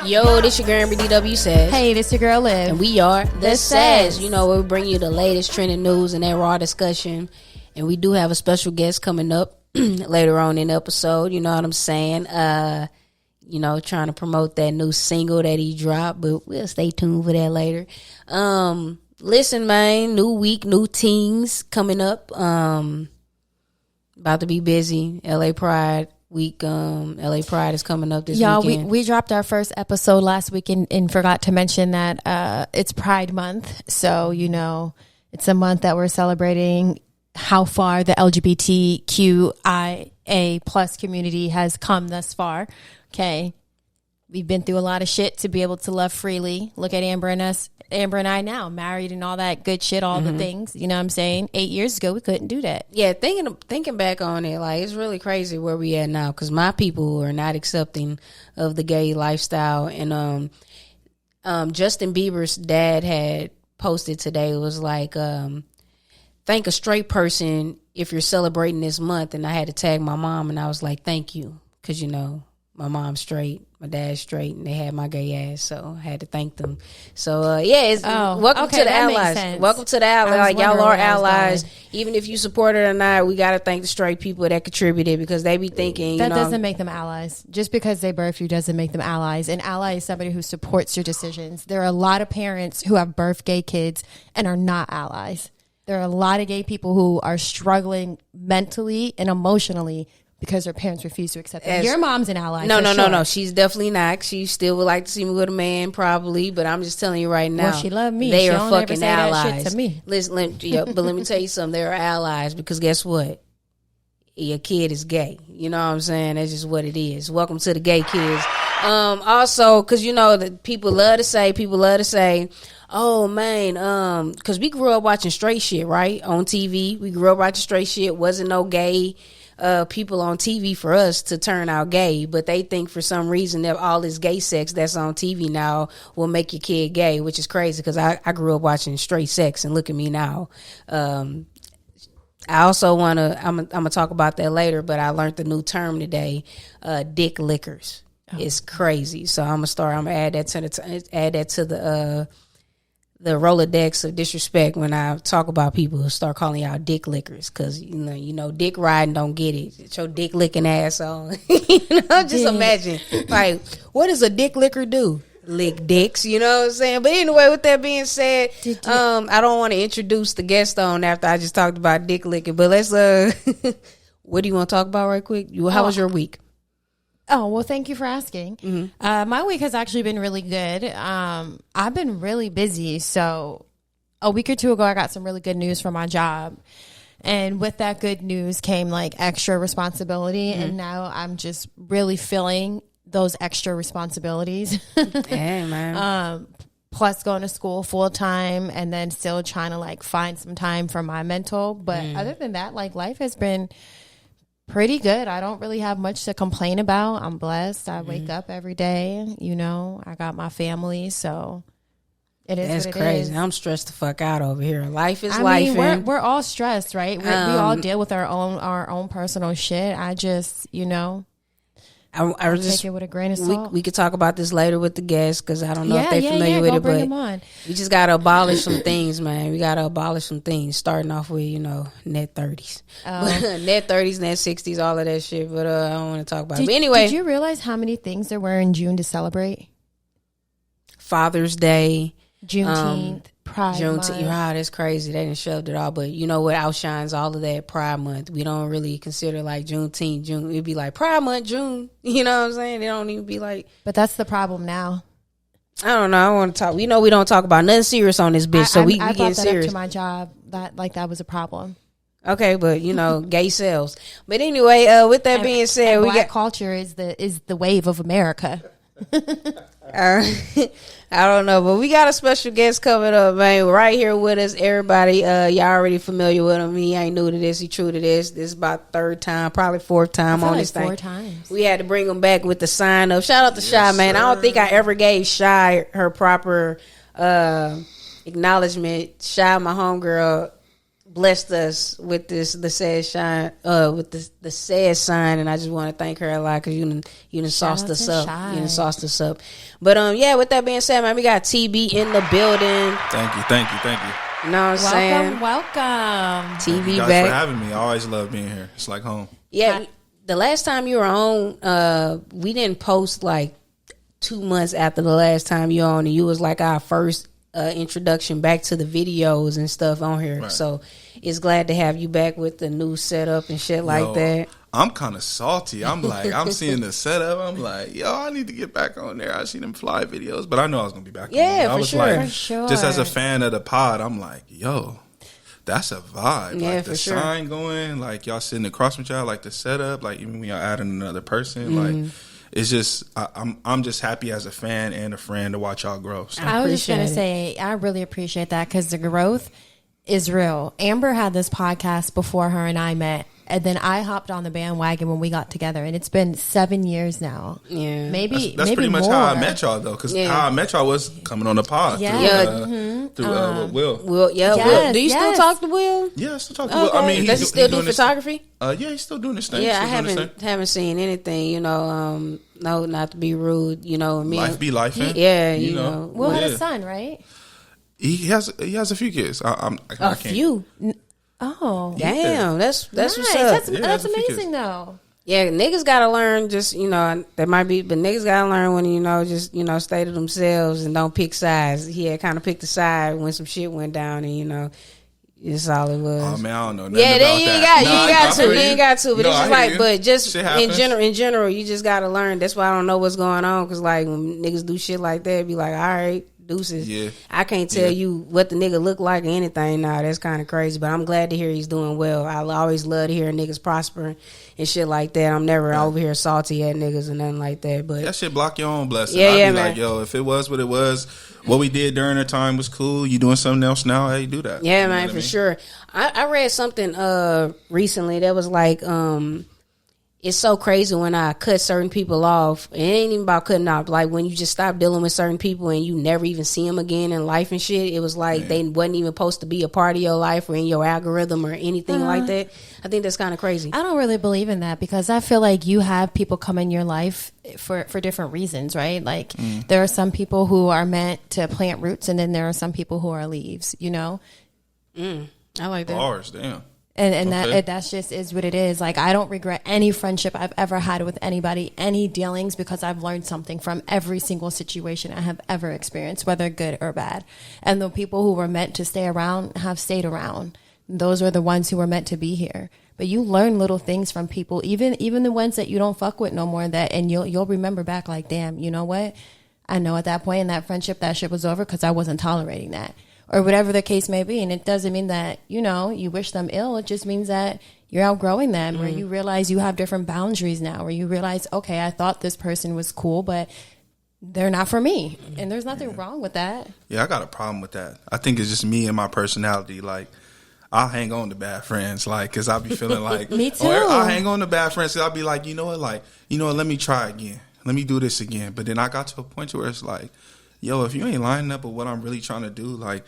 Yo, this your girl Amber DW Says. Hey, this your girl Liv. And we are The Says. You know, we bring you the latest trending news and that raw discussion. And we do have a special guest coming up later on in the episode. You know what I'm saying? You know, trying to promote that new single that he dropped. But we'll stay tuned for that later. Listen, man, new week, new teens coming up. About to be busy. LA Pride week. LA Pride is coming up this weekend. We dropped our first episode last week and forgot to mention that it's Pride Month. So, you know, it's a month that we're celebrating how far the LGBTQIA plus community has come thus far. Okay. We've been through a lot of shit to be able to love freely. Look at Amber and I now, married and all that good shit, all the things, you know what I'm saying? 8 years ago, we couldn't do that. Yeah, thinking back on it, like, it's really crazy where we at now, because my people are not accepting of the gay lifestyle. And Justin Bieber's dad had posted today, it was like, thank a straight person if you're celebrating this month. And I had to tag my mom, and I was like, thank you, because, you know, my mom's straight, my dad's straight, and they had my gay ass, so I had to thank them. So yeah, welcome to the allies. Welcome to the allies. Like, y'all are allies. Even if you support it or not, we got to thank the straight people that contributed, because they be thinking that doesn't make them allies. Just because they birth you doesn't make them allies. An ally is somebody who supports your decisions. There are a lot of parents who have birthed gay kids and are not allies. There are a lot of gay people who are struggling mentally and emotionally because their parents refuse to accept them. Your mom's an ally. No. She's definitely not. She still would like to see me with a man, probably. But I'm just telling you right now. Well, she loved me. They she are fucking allies. That shit to me. Listen, but let me tell you something. They're allies, because guess what? Your kid is gay. You know what I'm saying? That's just what it is. Welcome to the gay kids. Also, because you know that people love to say, oh man, because we grew up watching straight shit, right? On TV, we grew up watching straight shit. Wasn't no gay people on TV for us to turn out gay, but they think for some reason that all this gay sex that's on TV now will make your kid gay, which is crazy, because I grew up watching straight sex, and look at me now. I also want to, I'm gonna talk about that later, but I learned the new term today, dick lickers. Oh. It's crazy. So I'm gonna add that to the Rolodex of disrespect when I talk about people who start calling y'all dick lickers, because you know dick riding don't get it. It's your dick licking ass on. Just imagine, like, what does a dick licker do? Lick dicks, you know what I'm saying? But anyway, with that being said, I don't want to introduce the guest on after I just talked about dick licking, but let's what do you want to talk about right quick? How was your week? Oh, well, thank you for asking. Mm-hmm. My week has actually been really good. I've been really busy. So a week or two ago, I got some really good news from my job. And with that good news came like extra responsibility. Mm-hmm. And now I'm just really feeling those extra responsibilities. Hey, man. Plus going to school full time, and then still trying to like find some time for my mental. But other than that, like, life has been pretty good. I don't really have much to complain about. I'm blessed. I wake up every day. You know, I got my family, so it is. That's what it crazy. Is. I'm stressed the fuck out over here. Life is life. I mean, we're all stressed, right? We all deal with our own personal shit. I just, you know, I just take it with a grain of salt. We could talk about this later with the guests, because I don't know if they're familiar with it, bring but them on. We just got to abolish some things, man. We got to abolish some things, starting off with, you know, net 30s. Net 30s, net 60s, all of that shit, but I don't want to talk about it. But anyway. Did you realize how many things there were in June to celebrate? Father's Day. Juneteenth. Pride Month. Wow, that's crazy. They done shoved it all. But you know what outshines all of that? Pride Month. We don't really consider like Juneteenth, June. It'd be like Pride Month, June. You know what I'm saying? They don't even be like. But that's the problem now. I don't know. I want to talk. You know, we don't talk about nothing serious on this bitch. We brought get serious. Up to my job that was a problem. Okay, but you know, gay sells. But anyway, with that being said, we black culture is the wave of America. I don't know, but we got a special guest coming up, man, right here with us. Everybody, y'all already familiar with him. He ain't new to this. He true to this. This is about third time, probably fourth time on this thing. 4 times. We had to bring him back with the sign up. Shout out to Shy, man. Sir. I don't think I ever gave Shy her proper acknowledgement. Shy, my homegirl, blessed us with the sad shine, with the sad sign, and I just want to thank her a lot because you done sauced us up. You done sauced us up. But yeah, with that being said, man, we got TB in the building. Thank you. You know what I'm saying? Welcome. Thank you guys back for having me. I always love being here. It's like home. Yeah, the last time you were on, we didn't post like 2 months after the last time you were on, and you was like our first introduction back to the videos and stuff on here. Right. So it's glad to have you back with the new setup and shit like that. I'm kind of salty. I'm like, I'm seeing the setup. I'm like, yo, I need to get back on there. I see them fly videos, but I know I was gonna be back. Yeah, on there. for sure. Just as a fan of the pod, I'm like, yo, that's a vibe. Yeah, like for the sure. sign going, like y'all sitting across from y'all, like the setup, like even when y'all adding another person, like. It's just I'm just happy as a fan and a friend to watch y'all grow. So. I was just gonna say I really appreciate that because the growth is real. Amber had this podcast before her and I met, and then I hopped on the bandwagon when we got together, and it's been 7 years now. Yeah, maybe that's maybe pretty much more. how I met y'all though, because how I met y'all was coming on the pod through Will. Will, Will. Do you still talk to Will? Yeah, I still talk to Will. I mean, does he still do photography? Yeah, he's still doing his thing. Yeah, I haven't seen anything. You know, no, not to be rude. You know, me. Life be life. Yeah, you know. Will had a son, right? He has a few kids. I a few. Oh, damn! That's nice. what's up. That's amazing, though. Yeah, niggas gotta learn. Just that might be, but niggas gotta learn when just stay to themselves and don't pick sides. He had kind of picked a side when some shit went down, and it's all it was. Oh man, I don't know. Yeah, then you ain't got to. But no, it's just like, but just in general, you just gotta learn. That's why I don't know what's going on. Because like when niggas do shit like that, be like, all right. Deuces. Yeah. I can't tell you what the nigga look like or anything now. That's kind of crazy. But I'm glad to hear he's doing well. I always love to hear niggas prospering and shit like that. I'm never over here salty at niggas and nothing like that. But that shit block your own blessing. Yeah, I'd be man. like, yo, if it was what it was, what we did during the time was cool. You doing something else now? Hey, do that. Yeah, man, for sure. I read something recently that was like, it's so crazy when I cut certain people off. It ain't even about cutting off. Like when you just stop dealing with certain people and you never even see them again in life and shit. It was like they wasn't even supposed to be a part of your life or in your algorithm or anything like that. I think that's kind of crazy. I don't really believe in that because I feel like you have people come in your life for different reasons, right? Like there are some people who are meant to plant roots and then there are some people who are leaves, I like that. Bars, damn. And that's just is what it is. Like, I don't regret any friendship I've ever had with anybody, any dealings, because I've learned something from every single situation I have ever experienced, whether good or bad. And the people who were meant to stay around have stayed around. Those are the ones who were meant to be here. But you learn little things from people, even the ones that you don't fuck with no more, and you'll remember back like, damn, you know what? I know at that point in that friendship, that shit was over because I wasn't tolerating that. Or whatever the case may be. And it doesn't mean that, you wish them ill. It just means that you're outgrowing them, or you realize you have different boundaries now, or you realize, okay, I thought this person was cool, but they're not for me. And there's nothing wrong with that. Yeah, I got a problem with that. I think it's just me and my personality. Like, I'll hang on to bad friends, like, because I'll be feeling like, me too. I'll hang on to bad friends because I'll be like, let me try again. Let me do this again. But then I got to a point where it's like, yo, if you ain't lining up with what I'm really trying to do, like,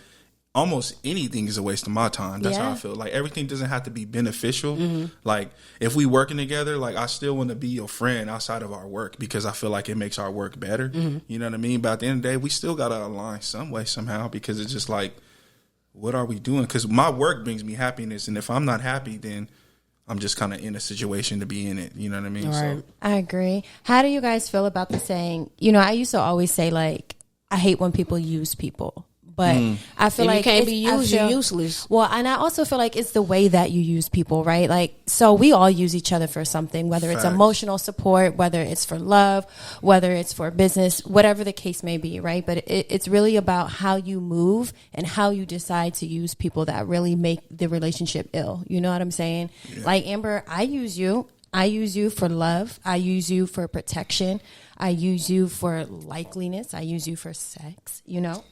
almost anything is a waste of my time. That's how I feel. Like, everything doesn't have to be beneficial. Like, if we working together, like, I still want to be your friend outside of our work because I feel like it makes our work better. You know what I mean? But at the end of the day, we still got to align some way, somehow, because it's just like, what are we doing? Because my work brings me happiness, and if I'm not happy, then I'm just kind of in a situation to be in it. You know what I mean? Right. So I agree. How do you guys feel about the saying, I used to always say, like, I hate when people use people. But I feel like you can't be used, you're useless. Well, and I also feel like it's the way that you use people, right? Like, so we all use each other for something, whether it's emotional support, whether it's for love, whether it's for business, whatever the case may be, right? But it's really about how you move and how you decide to use people that really make the relationship ill. You know what I'm saying? Yeah. Like, Amber, I use you. I use you for love. I use you for protection. I use you for likeliness. I use you for sex.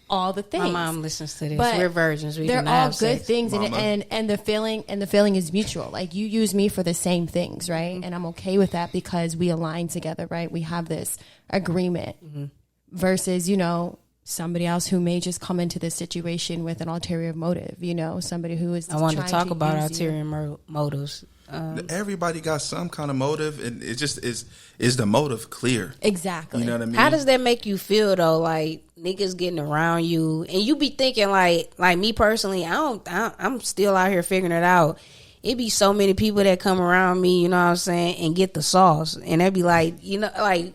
All the things. My mom listens to this. But we're virgins. They're all good things, and the feeling is mutual. Like, you use me for the same things, right? And I'm okay with that because we align together, right? We have this agreement. Versus, somebody else who may just come into this situation with an ulterior motive, you know, somebody who is I want to talk about use you. ulterior motives. Everybody got some kind of motive, and it just is the motive clear? Exactly. You know what I mean? How does that make you feel though? Like niggas getting around you, and you be thinking like me personally, I'm still out here figuring it out. It be so many people that come around me, you know what I'm saying, and get the sauce, and they be like, you know, like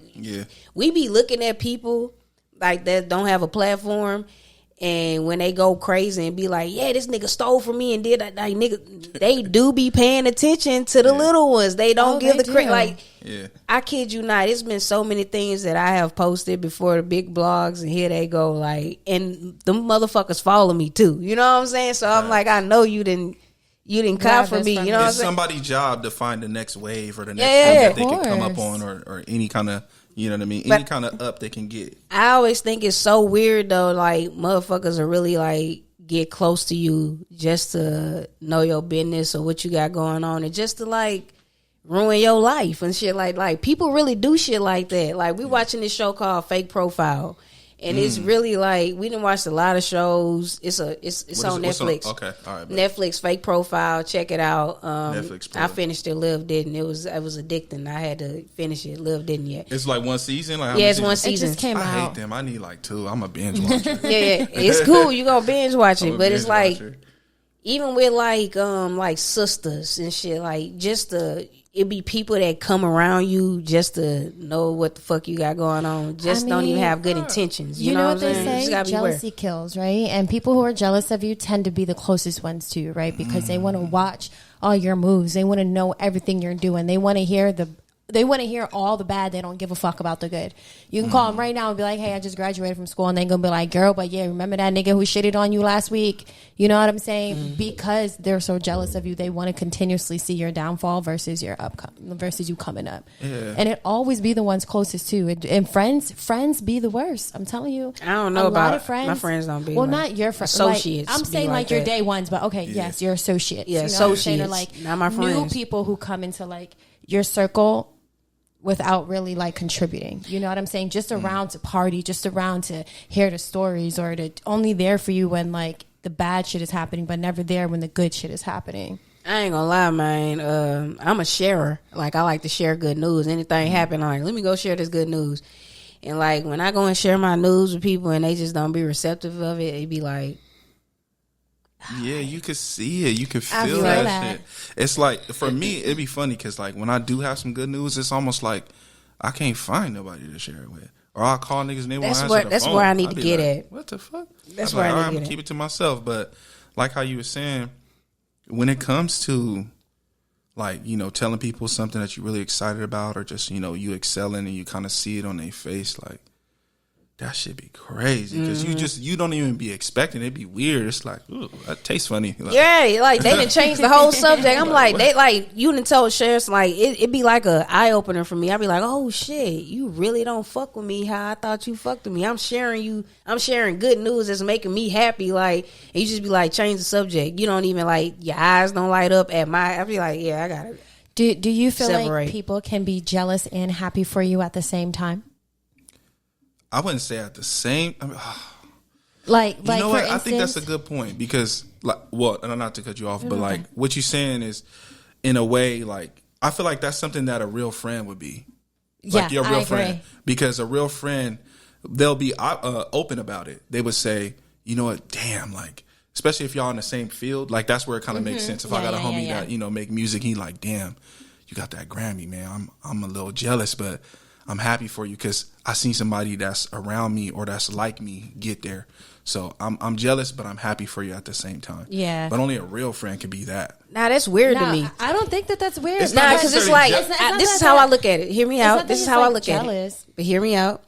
we be looking at people like that don't have a platform. And when they go crazy and be like, yeah, this nigga stole from me and did that, like, nigga, they do be paying attention to the little ones. They don't give the credit. Like, I kid you not, it's been so many things that I have posted before the big blogs, and here they go, like, and them motherfuckers follow me too. You know what I'm saying? So I'm like, I know you didn't cop for me. You know what I'm saying? It's somebody's job to find the next wave or the next thing that they can come up on, or any kind of. You know what I mean? Any kind of up they can get. I always think it's so weird though. Like motherfuckers are really like get close to you just to know your business or what you got going on, and just to like ruin your life and shit. Like people really do shit like that. Like we watching this show called Fake Profile. And it's really like we done watched a lot of shows. It's on Netflix. Okay, all right. Netflix Fake Profile. Check it out. Netflix. I finished it. Liv didn't. It was addicting. I had to finish it. Liv didn't yet. It's like one season. Like it's one season. It just came out. I hate them. I need like 2. I'm a binge watcher. yeah, it's cool. You gonna binge watch it, but it's like even with like sisters and shit. Like just it be people that come around you just to know what the fuck you got going on. Just don't even have good intentions. You know what they I'm say? Jealousy kills, right? And people who are jealous of you tend to be the closest ones to you, right? Because they want to watch all your moves. They want to know everything you're doing. They want to hear all the bad. They don't give a fuck about the good. You can call them right now and be like, hey, I just graduated from school. And they're going to be like, girl, but yeah, remember that nigga who shitted on you last week? You know what I'm saying? Because they're so jealous of you, they want to continuously see your downfall versus you coming up. Yeah. And it always be the ones closest to. And friends be the worst. I'm telling you. I don't know about friends. My friends don't be. Well, not your friends. Associates. Like, I'm saying like your day ones, but okay, yes, your associates. Yeah, you know associates. Or like not my friends. New people who come into like your circle without really like contributing, you know what I'm saying? Just around to party, just around to hear the stories, or to only there for you when like the bad shit is happening, but never there when the good shit is happening. I ain't gonna lie, man. I'm a sharer. Like I like to share good news. Anything happen, I'm like, let me go share this good news. And like when I go and share my news with people and they just don't be receptive of it, it be like, yeah, you could see it. You could feel that shit. It's like, for me, it'd be funny because, like, when I do have some good news, it's almost like I can't find nobody to share it with. Or I'll call niggas and they won't answer the phone. That's where I need to get at. What the fuck? That's where I need to get at. I'm going to keep it to myself. But like how you were saying, when it comes to, like, you know, telling people something that you're really excited about, or just, you know, you excelling and you kind of see it on their face, like, that should be crazy because you don't even be expecting it. It'd be weird. It's like, ooh, that tastes funny. Like, yeah, like they done changed the whole subject. I'm like, they like you done told Sheriff, like it'd be like a eye opener for me. I'd be like, oh shit, you really don't fuck with me how I thought you fucked with me. I'm sharing good news that's making me happy. Like, and you just be like, change the subject. You don't even like your eyes don't light up at my. I'd be like, yeah, I got it. Do you feel like people can be jealous and happy for you at the same time? I wouldn't say at the same. I mean, like, you know what? Instance, I think that's a good point because, like, well, not to cut you off, but like what you're saying is, in a way, like I feel like that's something that a real friend would be. Like your real friend, because a real friend, they'll be open about it. They would say, you know what, damn, like, especially if y'all in the same field, like that's where it kind of makes sense. If I got a homie that, you know, make music, he like, damn, you got that Grammy, man. I'm a little jealous, but I'm happy for you because I seen somebody that's around me or that's like me get there. So I'm jealous, but I'm happy for you at the same time. Yeah. But only a real friend can be that. Nah, that's weird to me. I don't think that's weird. It's nah, because it's like, this is how I look at it. Hear me out. This is how I look at it. But hear me out.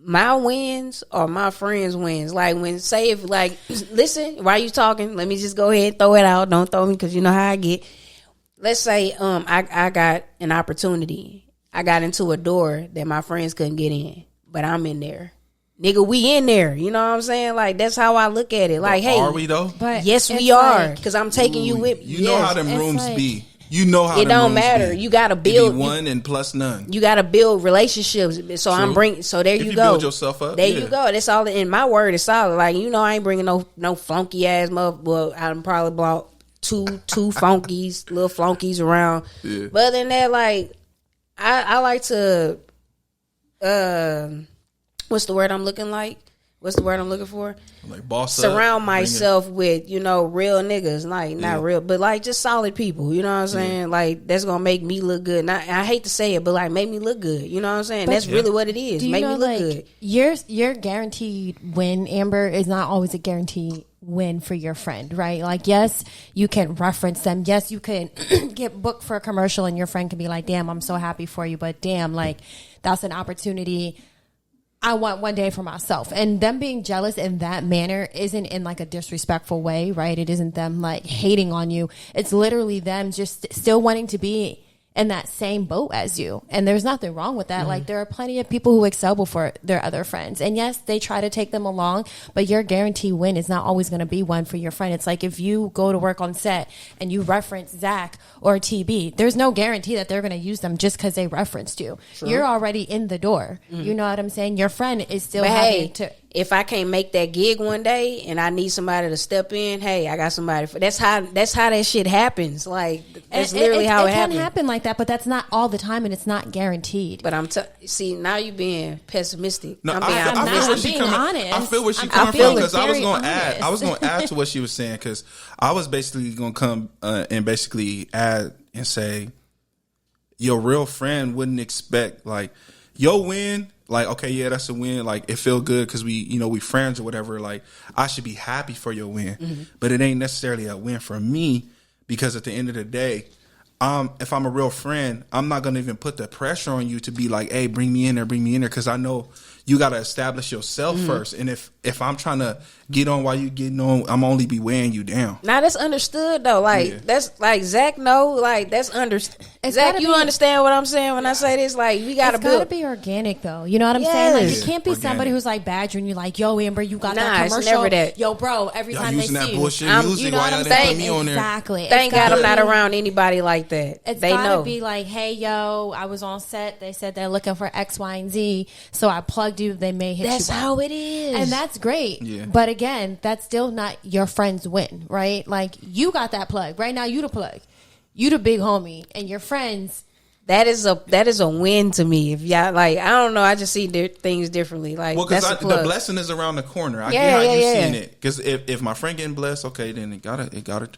My wins are my friends' wins. Like when, say if like, listen, while you talking, let me just go ahead and throw it out. Don't throw me because you know how I get. Let's say I got an opportunity. I got into a door that my friends couldn't get in, but I'm in there. Nigga, we in there. You know what I'm saying? Like, that's how I look at it. Like, but hey. are we, though? But yes, we are. Because I'm taking you with me. You know how them rooms be. You know how it them don't rooms matter. be. You got to It be build one and plus none. You got to build relationships. So True. I'm bringing. So there If you you go. build yourself up, There yeah. you go. That's all. In my word is solid. Like I ain't bringing no funky ass mother. Well, I'm probably brought two funkies, little flunkies around. Yeah. But other than that, like I like to. What's the word I'm looking like? What's the word I'm looking for? Like boss Surround up, myself with, real niggas. Like, not real, but like just solid people. You know what I'm saying? Like, that's going to make me look good. And I hate to say it, but like, make me look good. You know what I'm saying? But that's really what it is. Make me look good. Your guaranteed win, Amber, is not always a guaranteed win for your friend, right? Like, yes, you can reference them. Yes, you can get booked for a commercial and your friend can be like, damn, I'm so happy for you. But damn, like, that's an opportunity I want one day for myself. And them being jealous in that manner isn't in like a disrespectful way, right? It isn't them like hating on you. It's literally them just still wanting to be in that same boat as you. And there's nothing wrong with that. Like, there are plenty of people who excel before their other friends. And yes, they try to take them along, but your guarantee win is not always going to be one for your friend. It's like if you go to work on set and you reference Zach or TB, there's no guarantee that they're going to use them just because they referenced you. True. You're already in the door. You know what I'm saying? Your friend is still having to... If I can't make that gig one day and I need somebody to step in, hey, I got somebody. That's how that shit happens. Like, that's literally how it happens. It can happen like that, but that's not all the time, and it's not guaranteed. But see, now you're being pessimistic. No, I'm being honest. I feel where she's coming from, because I was going to add to what she was saying, because I was basically going to come and basically add and say, your real friend wouldn't expect like your win. Like, okay, yeah, that's a win. Like, it feel good because we friends or whatever. Like, I should be happy for your win, but it ain't necessarily a win for me, because at the end of the day, if I'm a real friend, I'm not gonna even put the pressure on you to be like, hey, bring me in there, because I know you got to establish yourself first. And if I'm trying to get on while you getting on, I'm only be weighing you down. Now that's understood though. Like that's like Zach. No, like that's understood. Zach, you understand what I'm saying when I say this? Like we gotta It's gotta be organic though. You know what I'm saying? Like it can't be organic. somebody who's like badgering you, like, yo, Amber, you got that it's commercial. never that. Yo, bro, every time they using that see bullshit you, music, you know why what y'all I'm didn't put saying? me on there? Exactly. Thank God I'm not around anybody like that. It's they gotta know. be like, hey, yo, I was on set. They said they're looking for X, Y, and Z, so I plugged you. They may hit you. That's how it is, and that's great. Yeah. But again, that's still not your friend's win, right? Like you got that plug right now. You the plug. You the big homie, and your friends. That is a win to me. If y'all like, I don't know, I just see things differently. Like, well, because the blessing is around the corner. I get how you seeing it. Because if my friend getting blessed, okay, then it gotta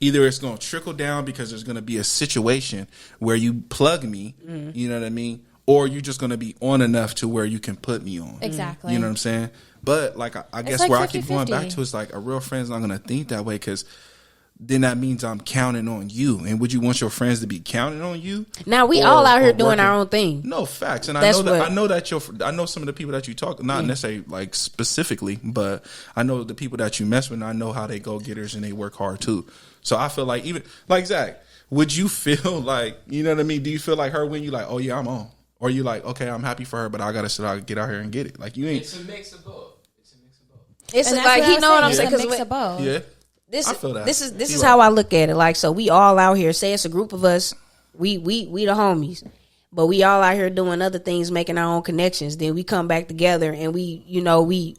either it's gonna trickle down because there's gonna be a situation where you plug me, you know what I mean, or you're just gonna be on enough to where you can put me on. Exactly. You know what I'm saying? But like I guess like where 50-50. I keep going back to is like a real friend's not gonna think that way, because then that means I'm counting on you. And would you want your friends to be counting on you? Now we all out here doing our own thing. No, facts. And I know some of the people that you talk, not necessarily like specifically, but I know the people that you mess with, and I know how they go getters and they work hard too. So I feel like, even like Zach, would you feel like, you know what I mean? Do you feel like her when you like, oh yeah, I'm on? Or you like, okay, I'm happy for her, but I gotta get out here and get it. Like you ain't. It's a mix of both. It's like, you know what I'm saying? It's a mix of both. Yeah. I feel that. This is how I look at it. Like, so we all out here. Say it's a group of us. We the homies, but we all out here doing other things, making our own connections. Then we come back together and we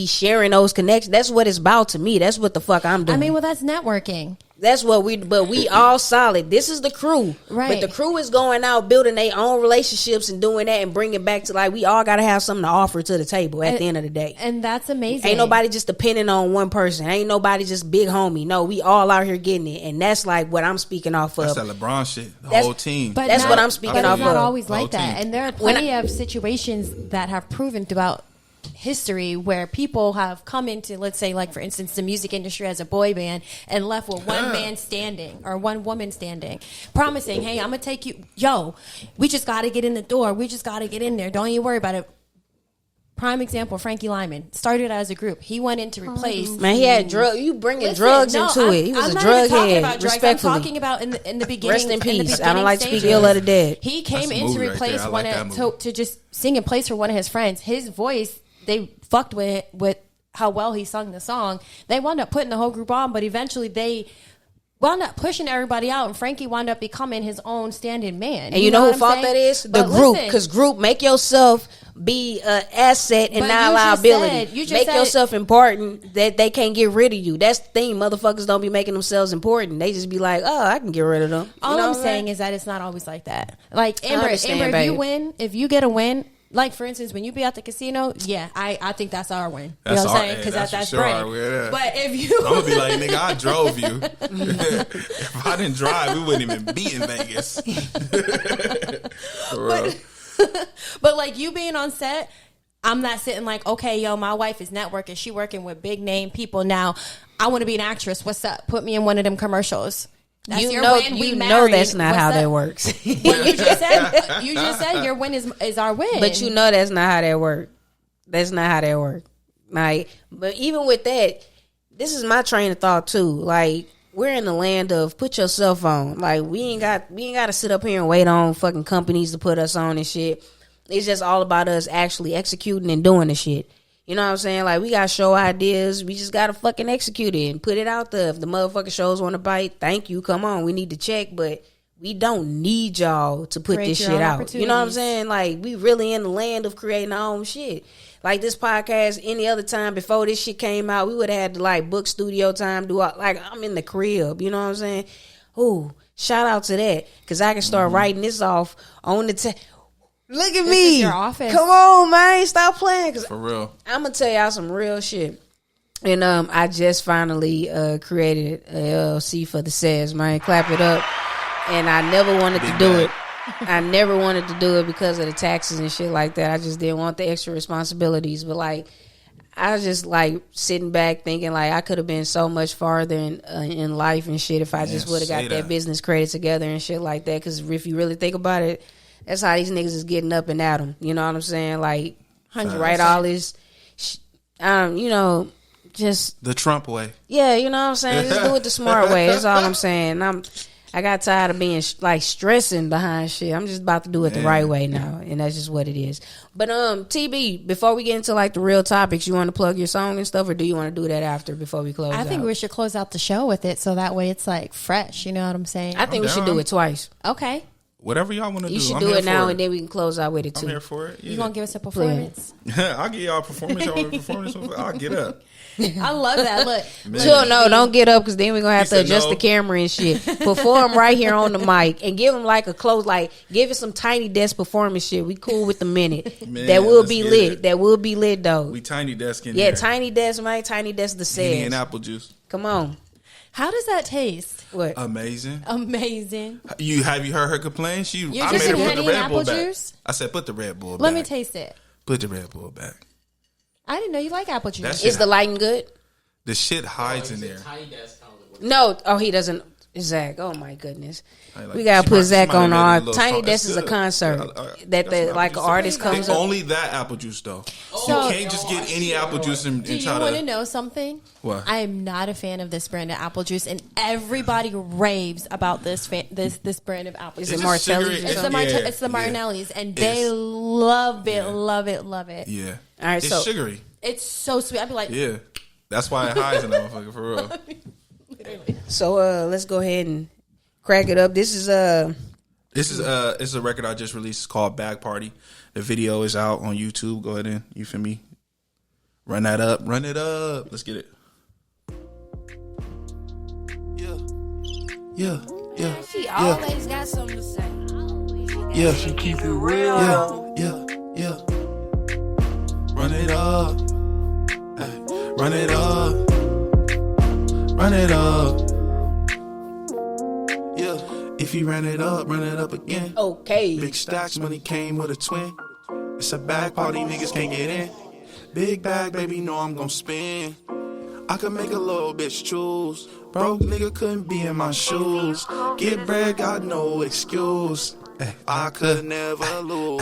sharing those connections. That's what it's about to me. That's what the fuck I'm doing. I mean, well, that's networking. That's what but we all solid. This is the crew. Right. But the crew is going out, building their own relationships and doing that and bringing back to, like, we all got to have something to offer to the table at the end of the day. And that's amazing. Ain't nobody just depending on one person. Ain't nobody just big homie. No, we all out here getting it. And that's like what I'm speaking off of. That's that LeBron shit. The whole team. But that's what I'm speaking off of. It's not always like team. that. And there are plenty of situations that have proven throughout history where people have come into, let's say, like for instance, the music industry as a boy band and left with one man standing or one woman standing, promising, hey, I'm gonna take you, we just gotta get in the door, we just gotta get in there, don't you worry about it. Prime example, Frankie Lyman started as a group. He went in to replace. Man, he had drugs. You bringing drugs into it. He was a drug head. Respectfully, I'm talking about in the beginning. Rest in peace. I don't like to speak ill of the dead. He came in to replace to just sing in place for one of his friends. His voice, they fucked with how well he sung the song. They wound up putting the whole group on, but eventually they wound up pushing everybody out, and Frankie wound up becoming his own standing man. And you know who fault that is? The group. Because group, make yourself be an asset and not a liability. Make yourself important that they can't get rid of you. That's the thing. Motherfuckers don't be making themselves important. They just be like, oh, I can get rid of them. All I'm saying is that it's not always like that. Like, Amber, if you get a win, like, for instance, when you be at the casino, I think that's our win. You know what I'm saying? Because that's bread. But if you... I'm going to be like, nigga, I drove you. If I didn't drive, we wouldn't even be in Vegas. For real. But like, you being on set, I'm not sitting like, okay, yo, my wife is networking. She working with big name people now. I want to be an actress. What's up? Put me in one of them commercials. That's you know that's not how that works. you just said your win is our win. But you know that's not how that works. That's not how that works. Like, but even with that, this is my train of thought too. Like, we're in the land of put your cell phone. Like, we ain't got to sit up here and wait on fucking companies to put us on and shit. It's just all about us actually executing and doing the shit. You know what I'm saying? Like, we got to show ideas. We just got to fucking execute it and put it out there. If the motherfucking shows want to bite, thank you. Come on. We need to check, but we don't need y'all to put this shit out. You know what I'm saying? Like, we really in the land of creating our own shit. Like, this podcast, any other time before this shit came out, we would have had to, like, book studio time, like, I'm in the crib. You know what I'm saying? Ooh, shout out to that. Because I can start writing this off on the Look at me. Is your office. Come on, man. Stop playing. For real. I'm going to tell y'all some real shit. And I just finally created an LLC for the Says, man. Clap it up. And I never wanted to do it. I never wanted to do it because of the taxes and shit like that. I just didn't want the extra responsibilities. But, like, I was just, like, sitting back thinking, like, I could have been so much farther in life and shit if I just would have got that business credit together and shit like that. Because if you really think about it, that's how these niggas is getting up and at them. You know what I'm saying? Like, write all this, you know, just the Trump way. Yeah, you know what I'm saying? Just do it the smart way. That's all I'm saying. I got tired of being like stressing behind shit. I'm just about to do it the right way now, and that's just what it is. But TB, before we get into like the real topics, you want to plug your song and stuff, or do you want to do that after before we close? I think we should close out the show with it, so that way it's like fresh. You know what I'm saying? I think we should do it twice. Okay. Whatever y'all want to do. You should do it now, and then we can close out with it too. I'm here for it. Yeah. You gonna give us a performance? I'll give y'all a performance. Y'all want a performance? I'll get up. I love that. Look, no, don't get up because then we're gonna have to adjust the camera and shit. Perform right here on the mic and give him like a close, like give it some tiny desk performance shit. We cool with the minute. Man, that will be lit. That will be lit though. We tiny desk in there. Yeah, tiny desk, man. Tiny desk. The Says. And apple juice. Come on. How does that taste? What? Amazing. Have you heard her complain? I made her put the Red Bull back. I said put the Red Bull back. Let me taste it. Put the Red Bull back. I didn't know you like apple juice. Is the lighting good? The shit hides in there. No. Oh, he doesn't. Zach. Oh my goodness. We gotta put Zach on our tiny desk is a concert that the like artist comes up. Only that apple juice though. So you can't just get any apple juice and try to. Do you want to know something? What? I am not a fan of this brand of apple juice, and everybody raves about this brand of apple juice. Is it Martelli's? It's the Martinelli's, and they love it, love it, love it. Yeah. All right. It's sugary. It's so sweet. I'd be like, yeah. That's why it hides in that motherfucker for real. So let's go ahead and crack it up. This is a record I just released. It's called Bag Party. The video is out on YouTube. Go ahead and, you feel me? Run that up. Run it up. Let's get it. Yeah. She always got something to say. Yeah. She keep it real. Yeah. Run it up. Ay, run it up. Run it up. Yeah. If you run it up again. Okay. Big stacks, money came with a twin. It's a bag party, niggas can't get in. Big bag, baby, know I'm gon' spin. I could make a little bitch choose. Broke nigga couldn't be in my shoes. Get bread, got no excuse. I could never lose.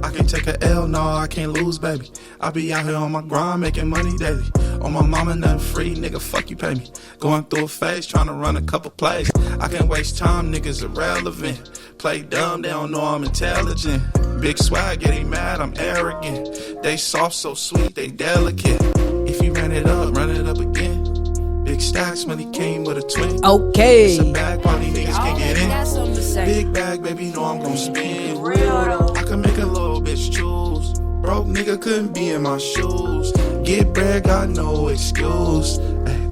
I can take a L, no, I can't lose, baby. I be out here on my grind, making money daily. On my mama, nothing free, nigga, fuck you, pay me. Going through a phase, trying to run a couple plays. I can't waste time, niggas irrelevant. Play dumb, they don't know I'm intelligent. Big swag, yeah, they mad, I'm arrogant. They soft, so sweet, they delicate. If you run it up again. Big big stacks, money came with a twin. Okay. It's a bag, while these niggas can't get in. Got something to say. Big bag, baby, know I'm gon' spin. I can make a little bitch choose. Broke nigga couldn't be in my shoes. Get bread, got no excuse.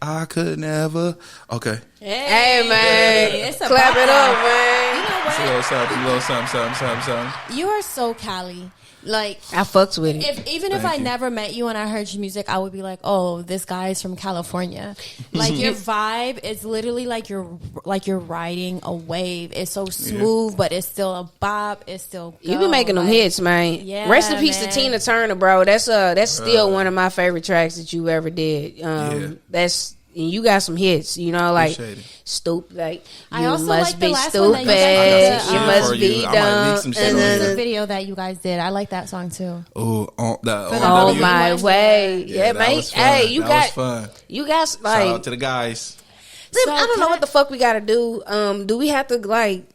Ay, I could never. Okay. Hey man, clap it up, man. You know It's a little something. You are so Cali. Like, I fucks with it. Even if I never met you and I heard your music, I would be like, oh, this guy is from California. Like, your vibe is literally like you're riding a wave. It's so smooth, but it's still a bop. It's still You be making them hits, man. Yeah, Rest in peace man. to Tina Turner, bro. That's still one of my favorite tracks that you ever did. And you got some hits, you know, like stupid. Like I you also must like be the last stupid. one that You must be dumb. the video that you guys did. I like that song too. Oh, On my way, yeah, mate. Hey, you got fun. You got Shout like out to the guys. I don't know what the fuck we got to do. Do we have to like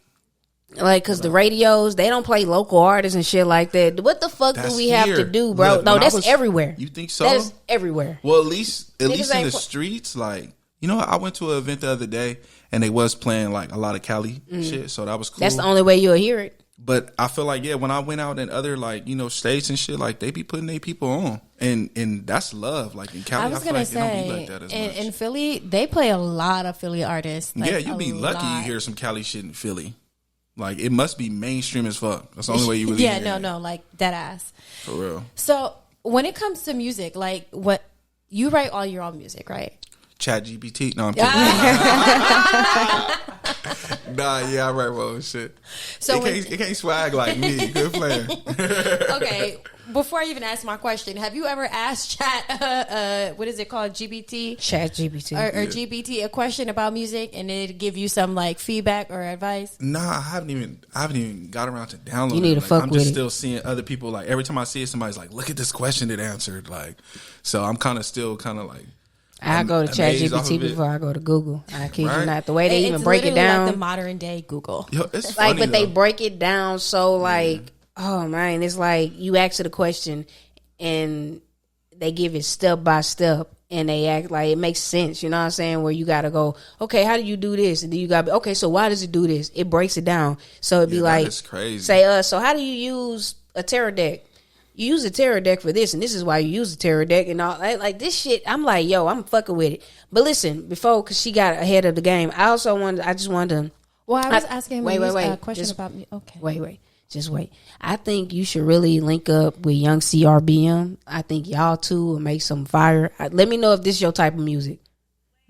because the radios, they don't play local artists and shit like that. What the fuck do we have to do, bro? Look, no, that's everywhere. You think so? That is everywhere. Well, at least in the ain't streets, like, you know, I went to an event the other day and they was playing like a lot of Cali shit, so that was cool. That's the only way you'll hear it. But I feel like, when I went out in other, like, you know, states and shit, like, they be putting their people on. And that's love. Like, in Cali, I feel like it don't be like that as much. In Philly, they play a lot of Philly artists. Like, yeah, you be lucky you hear some Cali shit in Philly. Like, it must be mainstream as fuck. That's the only way you really hear it. like, dead ass. For real. So, when it comes to music, like, what you write all your own music, right? Chat GPT. No, I'm kidding. I write my own shit. So it can't swag like me. Good plan. Okay, before I even ask my question, have you ever asked Chat, what is it called, GPT? Chat GPT. Or GPT a question about music and it'd give you some like feedback or advice? Nah, I haven't even got around to download You need to fuck I'm with just it. still seeing other people, like, every time I see it, somebody's like, look at this question it answered. Like, so I'm still like, I go to Chat amazed off GPT of it. before I go to Google. I kid Right? you not. The way they even It's break it literally down. like the modern day Google. Yo, it's Like, funny, but they though. break it down so like, oh man, it's like you ask it a question and they give it step by step and they act like it makes sense. You know what I'm saying? Where you got to go, okay, how do you do this? And then you got to be, okay, so why does it do this? It breaks it down. So it'd be like, that's crazy. Say, so how do you use a terror deck? You use a terror deck for this, and this is why you use a terror deck and all. Like this shit, I'm like, yo, I'm fucking with it. But listen, because she got ahead of the game, I just wanted to. Well, I was asking him a question Just, about me. Okay. Wait. Just wait. I think you should really link up with Young CRBM. I think y'all two will make some fire. Let me know if this is your type of music.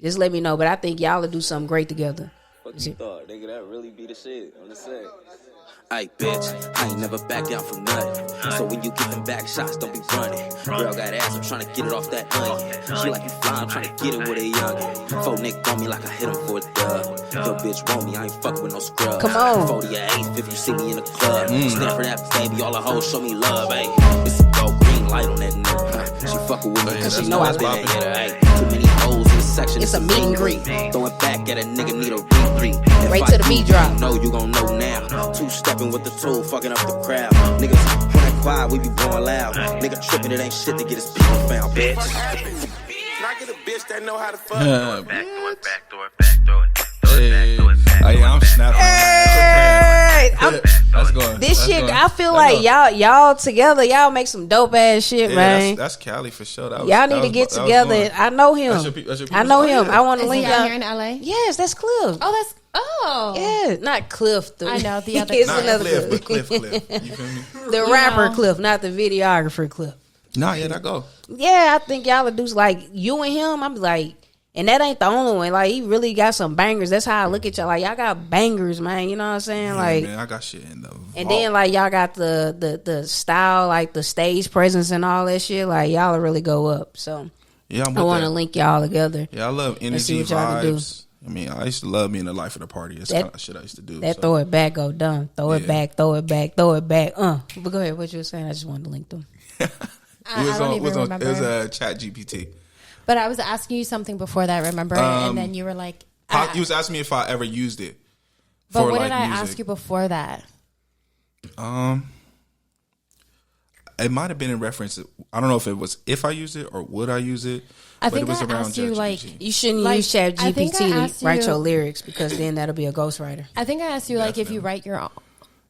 Just let me know. But I think y'all will do something great together. What you thought, nigga? That really be the shit. I'm just saying. Ay, bitch, I ain't never back down from nothing. So when you get them back shots, don't be running. Girl got ass, I'm trying to get it off that onion. She like you fly, I'm trying to get it with a youngin'. Faux Nick on me like I hit him for a dub. Yo, bitch want me, I ain't fucking with no scrubs. Come on. 40 or 8, if you see me in the club. Stand for that baby, all the hoes show me love, ayy. It's a gold green light on that nigga. She fucking with me cause she know I been at her, ayy. Too many hoes in the section, It's a meet and greet. Throw it back at a nigga, need a retreat. Right to the beat drop. Know you gon' know now. Two-stepping with the tool, fucking up the crowd. Niggas, when that quiet, we be blowing loud. Nigga tripping, it ain't shit to get his people found, bitch. Can I get a bitch that know how to fuck? Backdoor it. I'm snapping. Hey, That's going. this shit, I feel like y'all together, y'all make some dope ass shit, man. That's Cali for sure. Y'all need to get together. I know him. That's your I know him. I want to Is he link out up. here in LA? Yes, that's Cliff. Oh. Yeah, not Cliff. I know, the other It's Not another Cliff, but Cliff. Cliff. You feel me? The rapper Cliff, not the videographer Cliff. Nah, yeah, that go. Yeah, I think y'all would do like you and him. I'm like, and that ain't the only one. Like he really got some bangers. That's how I look at y'all. Like y'all got bangers, man. You know what I'm saying? Yeah, like, man, I got shit in the vault. and then like y'all got the style, like the stage presence and all that shit. Like y'all will really go up. So yeah, I'm I with want to that. link y'all together. Yeah, I love see energy what y'all can do. vibes. I mean, I used to love being the life of the party. That's kind of shit I used to do. That so. throw it back, go dumb. Throw it Yeah. back, throw it back, throw it back. But go ahead. What you were saying? I just wanted to link them. I don't even remember. It was a Chat GPT. But I was asking you something before that, remember? And then you were like... You was asking me if I ever used it. But for, what like, did I music. ask you before that? it might have been in reference. I don't know if it was if I used it or would I use it. I but think it was I around asked you, like, You shouldn't Like, use Chat I think I GPT asked to write you- your lyrics because then that'll be a ghostwriter. I think I asked you like if you write your own,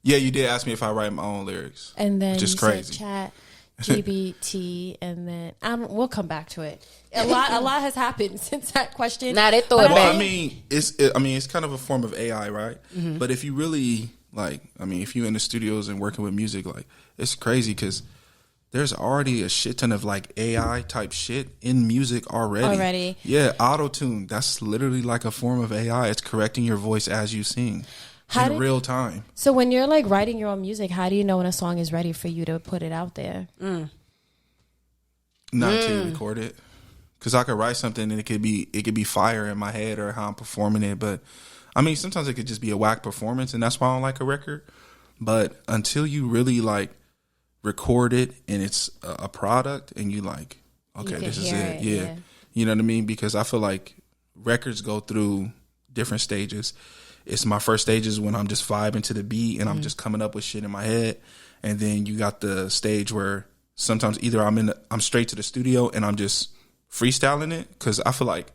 Yeah, you did ask me if I write my own lyrics, and then which is you crazy. said Chat GBT, and then we'll come back to it. A lot has happened since that question. Nah, they throw it But back. Well, I mean, it's kind of a form of AI, right? Mm-hmm. But if you really like, I mean, if you're in the studios and working with music, like, it's crazy because there's already a shit ton of like AI type shit in music already. Yeah, auto-tune. That's literally like a form of AI. It's correcting your voice as you sing in real time. So when you're like writing your own music, how do you know when a song is ready for you to put it out there? Not to record it, because I could write something and it could be fire in my head or how I'm performing it. But I mean, sometimes it could just be a whack performance, and that's why I don't like a record. But until you really like record it and it's a product and you like, okay, can this is hear it. it, Yeah. yeah. You know what I mean? Because I feel like records go through different stages. It's my first stage is when I'm just vibing to the beat and I'm just coming up with shit in my head. And then you got the stage where sometimes either I'm straight to the studio and I'm just freestyling it. Cause I feel like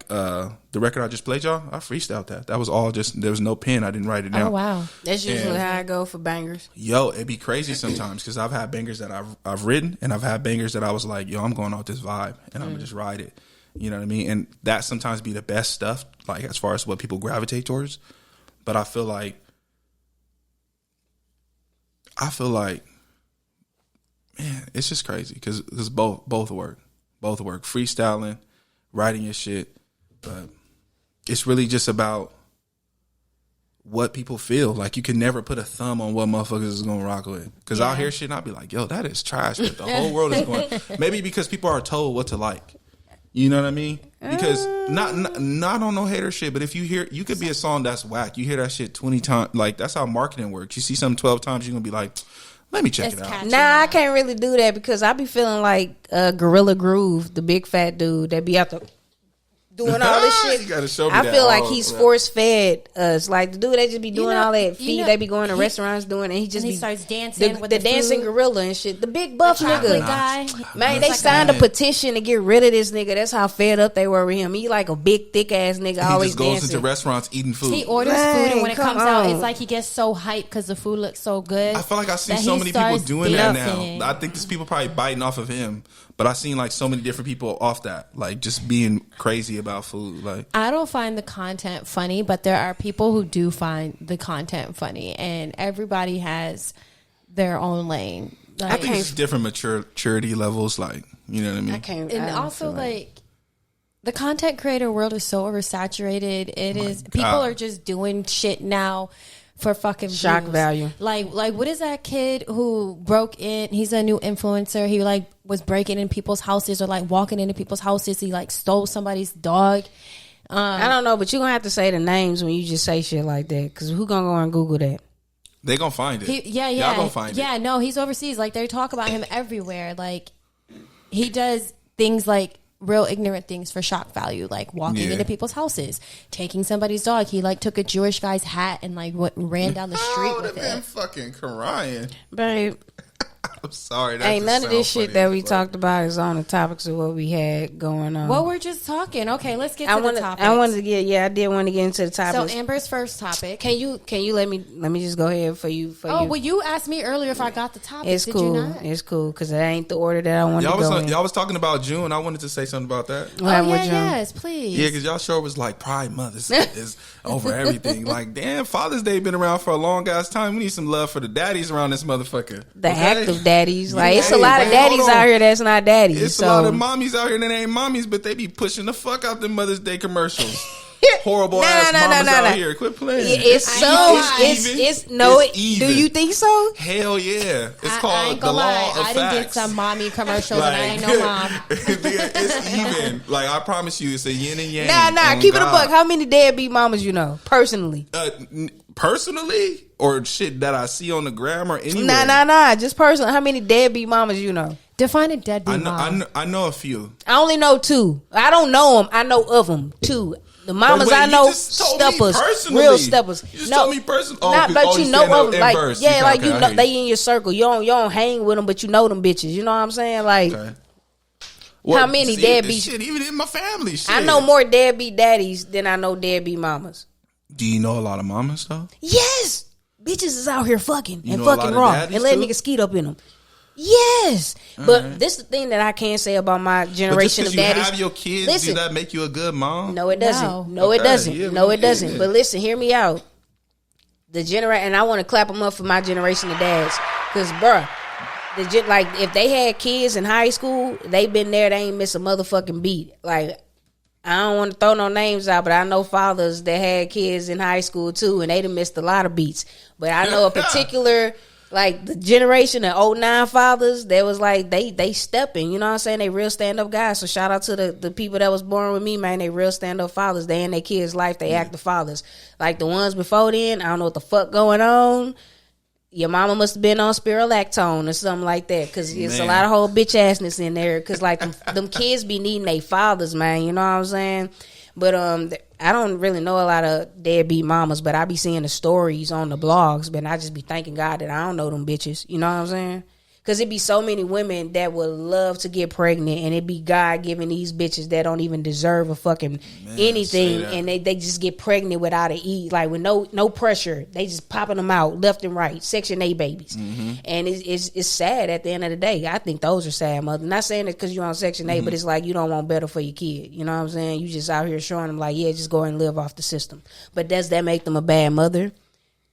the record I just played y'all, I freestyled that. That was all just, there was no pen. I didn't write it down. Oh wow. That's usually how I go for bangers. Yo, it'd be crazy sometimes because I've had bangers that I've written and I've had bangers that I was like, yo, I'm going off this vibe and I'm gonna just write it. You know what I mean? And that sometimes be the best stuff, like as far as what people gravitate towards. But I feel like, man, it's just crazy because both work. Both work. Freestyling, writing your shit, but it's really just about what people feel. Like, you can never put a thumb on what motherfuckers is gonna rock with. Because I'll hear shit and I'll be like, yo, that is trash. But the whole world is going. Maybe because people are told what to like. You know what I mean? Because not on no hater shit, but if you hear, you could be a song that's whack. You hear that shit 20 times. Like, that's how marketing works. You see something 12 times, you're gonna be like, let me check it out. catchy. Nah, I can't really do that because I be feeling like Gorilla Groove, the big fat dude that be out there doing all this shit. You gotta show me I that. feel like Oh, he's man. force fed us. Like the dude, they just be doing all that you feed. know, They be going to he- restaurants doing it. And he just And he be starts dancing with the the dancing food. gorilla and shit. The big buff Chocolate nigga. guy. Man, they signed a petition to get rid of this nigga. That's how fed up they were with him. He like a big thick ass nigga, He always just goes dancing. into restaurants eating food. He orders Man, food, and when it come comes out, on. it's like he gets so hyped because the food looks so good. I feel like I see that so he many people starts doing that dancing. now. I think there's people probably biting off of him, but I seen like so many different people off that, like just being crazy about food. Like, I don't find the content funny, but there are people who do find the content funny, and everybody has their own lane. I Like, think it's different maturity levels. Like, you know what I mean? I can't. and I don't also feel like the content creator world is so oversaturated. It is people God. are just doing shit now for fucking Shock views. value. Like what is that kid who broke in? He's a new influencer. He like was breaking in people's houses or like walking into people's houses. He like stole somebody's dog. I don't know, but you're gonna have to say the names when you just say shit like that. Because who gonna go and Google that? They gonna find it. Y'all gonna find it. Yeah, no, he's overseas. Like they talk about him everywhere. Like he does things like real ignorant things for shock value, like walking Yeah. into people's houses, taking somebody's dog. He like took a Jewish guy's hat and like ran down the street I would with have been it. fucking crying. Babe, I'm sorry. That ain't just none of this sound shit funny that as we fuck. talked about is on the topics of what we had going on. Well, we're just talking. Okay, let's get to the topic. I wanted to get. Yeah, I did want to get into the So topics. Amber's first topic. Can you let me just go ahead for you? Oh, well, you asked me earlier if I got the topic. It's Did cool. You not? It's cool because that ain't the order that I wanted to go in. Y'all was talking about June. I wanted to say something about that. What happened with June? Yes, please. Yeah, because y'all sure was like Pride Month is over everything. Like, damn, Father's Day been around for a long ass time. We need some love for the daddies around this motherfucker. The Okay? active daddies, like it's a Hey, lot of wait, daddies hold on. out here that's not daddies. It's so a lot of mommies out here that ain't mommies, but they be pushing the fuck out them Mother's Day commercials. Horrible ass mamas out here. Quit playing. it's so it's no. It's even. Do you think so? Hell yeah. It's I called ain't the gonna law lie. of I done did facts. some mommy commercials and I ain't no mom. It's even. Like, I promise you, it's a yin and yang. Nah. Oh, Keep it a God. buck. How many deadbeat mamas you know personally? Personally, or shit that I see on the gram or anywhere. Nah. Just personally. How many deadbeat mamas you know? Define a deadbeat I know, mom. I know a few. I only know two. I don't know them. I know of them. Two. The mamas Wait, I you know, just told me steppers, personally. real steppers. You just told me personally. Oh, not but you know of them, like verse. yeah, like okay, you know they in your circle. You don't hang with them, but you know them bitches. You know what I'm saying? Like how many deadbeats? Shit, even in my family, shit. I know more deadbeat daddies than I know deadbeat mamas. Do you know a lot of mamas though? Yes, bitches is out here fucking You and know a lot fucking of raw daddies, and letting too? niggas skeet up in them. Yes, but this is the thing that I can't say about my generation of But just 'cause daddies. you have your kids, Listen, do that make you a good mom? no, it doesn't. No. No, it Okay, doesn't. yeah, No, we it doesn't. get it. But listen, hear me out. The generation, and I want to clap them up for my generation of dads, because bruh, like if they had kids in high school, they been there. They ain't miss a motherfucking beat. Like I don't want to throw no names out, but I know fathers that had kids in high school too, and they done missed a lot of beats. But I know a particular. Like the generation of 09 fathers, that was like they stepping, you know what I'm saying? They real stand up guys. So shout out to the people that was born with me, man. They real stand up fathers. They in their kids' life, they active fathers. Like the ones before then, I don't know what the fuck going on. Your mama must have been on spirulactone or something like that, because it's a lot of whole bitch assness in there. Because like them kids be needing their fathers, man. You know what I'm saying? But I don't really know a lot of deadbeat mamas, but I be seeing the stories on the blogs, but I just be thanking God that I don't know them bitches. You know what I'm saying? Because it be so many women that would love to get pregnant, and it be God giving these bitches that don't even deserve a fucking anything, and they just get pregnant without a ease, like with no pressure. They just popping them out left and right, Section 8 babies, and it's sad at the end of the day. I think those are sad mothers. Not saying it because you're on Section 8, but it's like you don't want better for your kid. You know what I'm saying? You just out here showing them like, yeah, just go and live off the system. But does that make them a bad mother?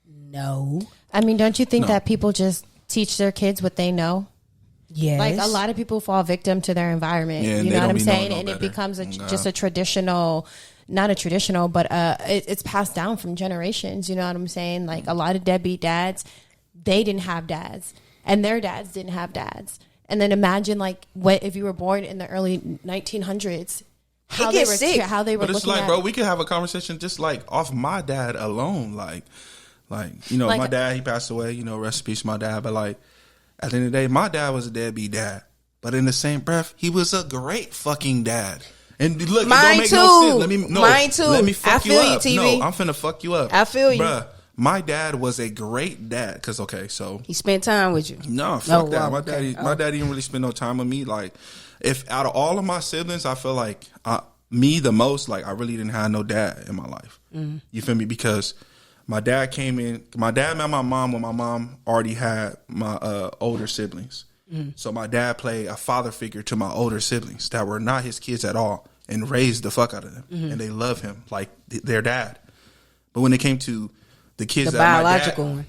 No. I mean, don't you think that people just teach their kids what they know? Yes. Like a lot of people fall victim to their environment. Yeah, you they know what don't I'm be saying? knowing no And it better. becomes Oh, God. just a traditional, not a traditional, but it's passed down from generations. You know what I'm saying? Like a lot of deadbeat dads, they didn't have dads, and their dads didn't have dads. And then imagine like what if you were born in the early 1900s. How they were sick. how they were But it's looking like, at, bro, we could have a conversation just like off my dad alone. Like you know, Like- my dad, he passed away. You know, rest in peace, my dad. But like at the end of the day, my dad was a deadbeat dad. But in the same breath, he was a great fucking dad. And look, Mine it don't make too. no sense. Mine too. Let me fuck I feel you, up. TV. No, I'm finna fuck you up. I feel you. Bruh, my dad was a great dad. Because, okay, so. He spent time with you. No, fuck that. wow, My okay. daddy, my daddy didn't really spend no time with me. Like, if out of all of my siblings, I feel like me the most, like, I really didn't have no dad in my life. You feel me? Because my dad came in. My dad met my mom when my mom already had my older siblings. So my dad played a father figure to my older siblings that were not his kids at all, and raised the fuck out of them, and they love him like their dad. But when it came to the kids The that biological my dad, one.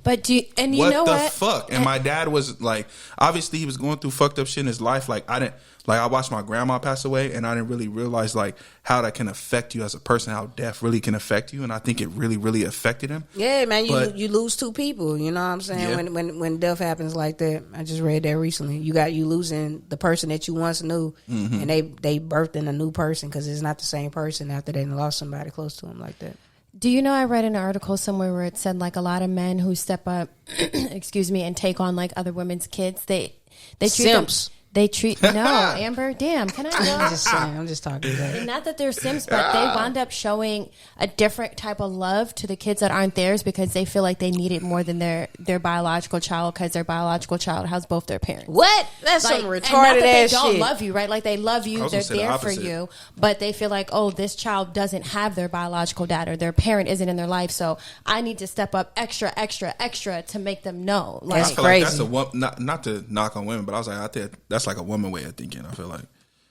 But you know what the what? fuck? And my dad was like, obviously he was going through fucked up shit in his life. Like I watched my grandma pass away, and I didn't really realize like how that can affect you as a person, how death really can affect you. And I think it really, really affected him. Yeah, man, But- you lose two people. You know what I'm saying? Yeah. When death happens like that, I just read that recently. You losing the person that you once knew, and they birthed in a new person because it's not the same person after they lost somebody close to them like that. Do you know I read an article somewhere where it said like a lot of men who step up, excuse me, and take on like other women's kids, they treat Simps. them. They treat no Amber. Damn, can I I'm go? just saying. I'm just talking about it. Not that they're Sims, but they wound up showing a different type of love to the kids that aren't theirs because they feel like they need it more than their biological child because their biological child has both their parents. What? That's Like, some and not retarded that ass they don't shit. love you, right? Like they love I you, was they're gonna say the there for opposite. you, but they feel like, oh, this child doesn't have their biological dad or their parent isn't in their life, so I need to step up extra to make them know. Like, That's I feel like that's crazy. not to knock on women, but I was like, I think that's like a woman way of thinking. I feel like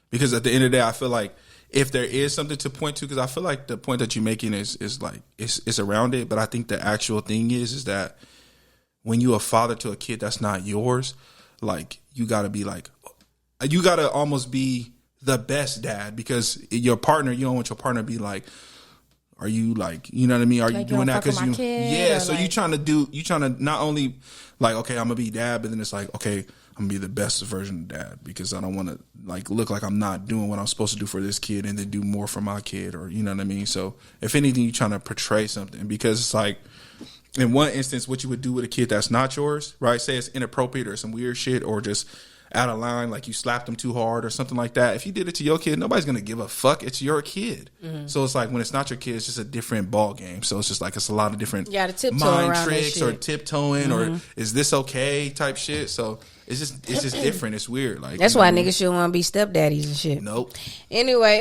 because at the end of the day, I feel like if there is something to point to, because I feel like the point that you're making is like it's around it, but I think the actual thing is that when you're a father to a kid that's not yours, like you gotta be like, you gotta almost be the best dad because your partner, you don't want your partner to be like, are you like, you know what I mean? Are you Like, doing you that don't fuck because with my you, kid, yeah? or So like- you trying to not only like, okay, I'm gonna be dad, but then it's like, okay, I'm gonna be the best version of dad because I don't want to like look like I'm not doing what I'm supposed to do for this kid and then do more for my kid, or you know what I mean. So if anything, you're trying to portray something because it's like, in one instance, what you would do with a kid that's not yours, right? Say it's inappropriate or some weird shit, or just out of line, like you slapped them too hard or something like that. If you did it to your kid, nobody's gonna give a fuck. It's your kid. So it's like when it's not your kid, it's just a different ball game. So it's just like it's a lot of different mind tricks or tiptoeing or is this okay type shit. So it's just different. It's weird. Like that's why niggas shouldn't want to be stepdaddies and shit. Nope. Anyway,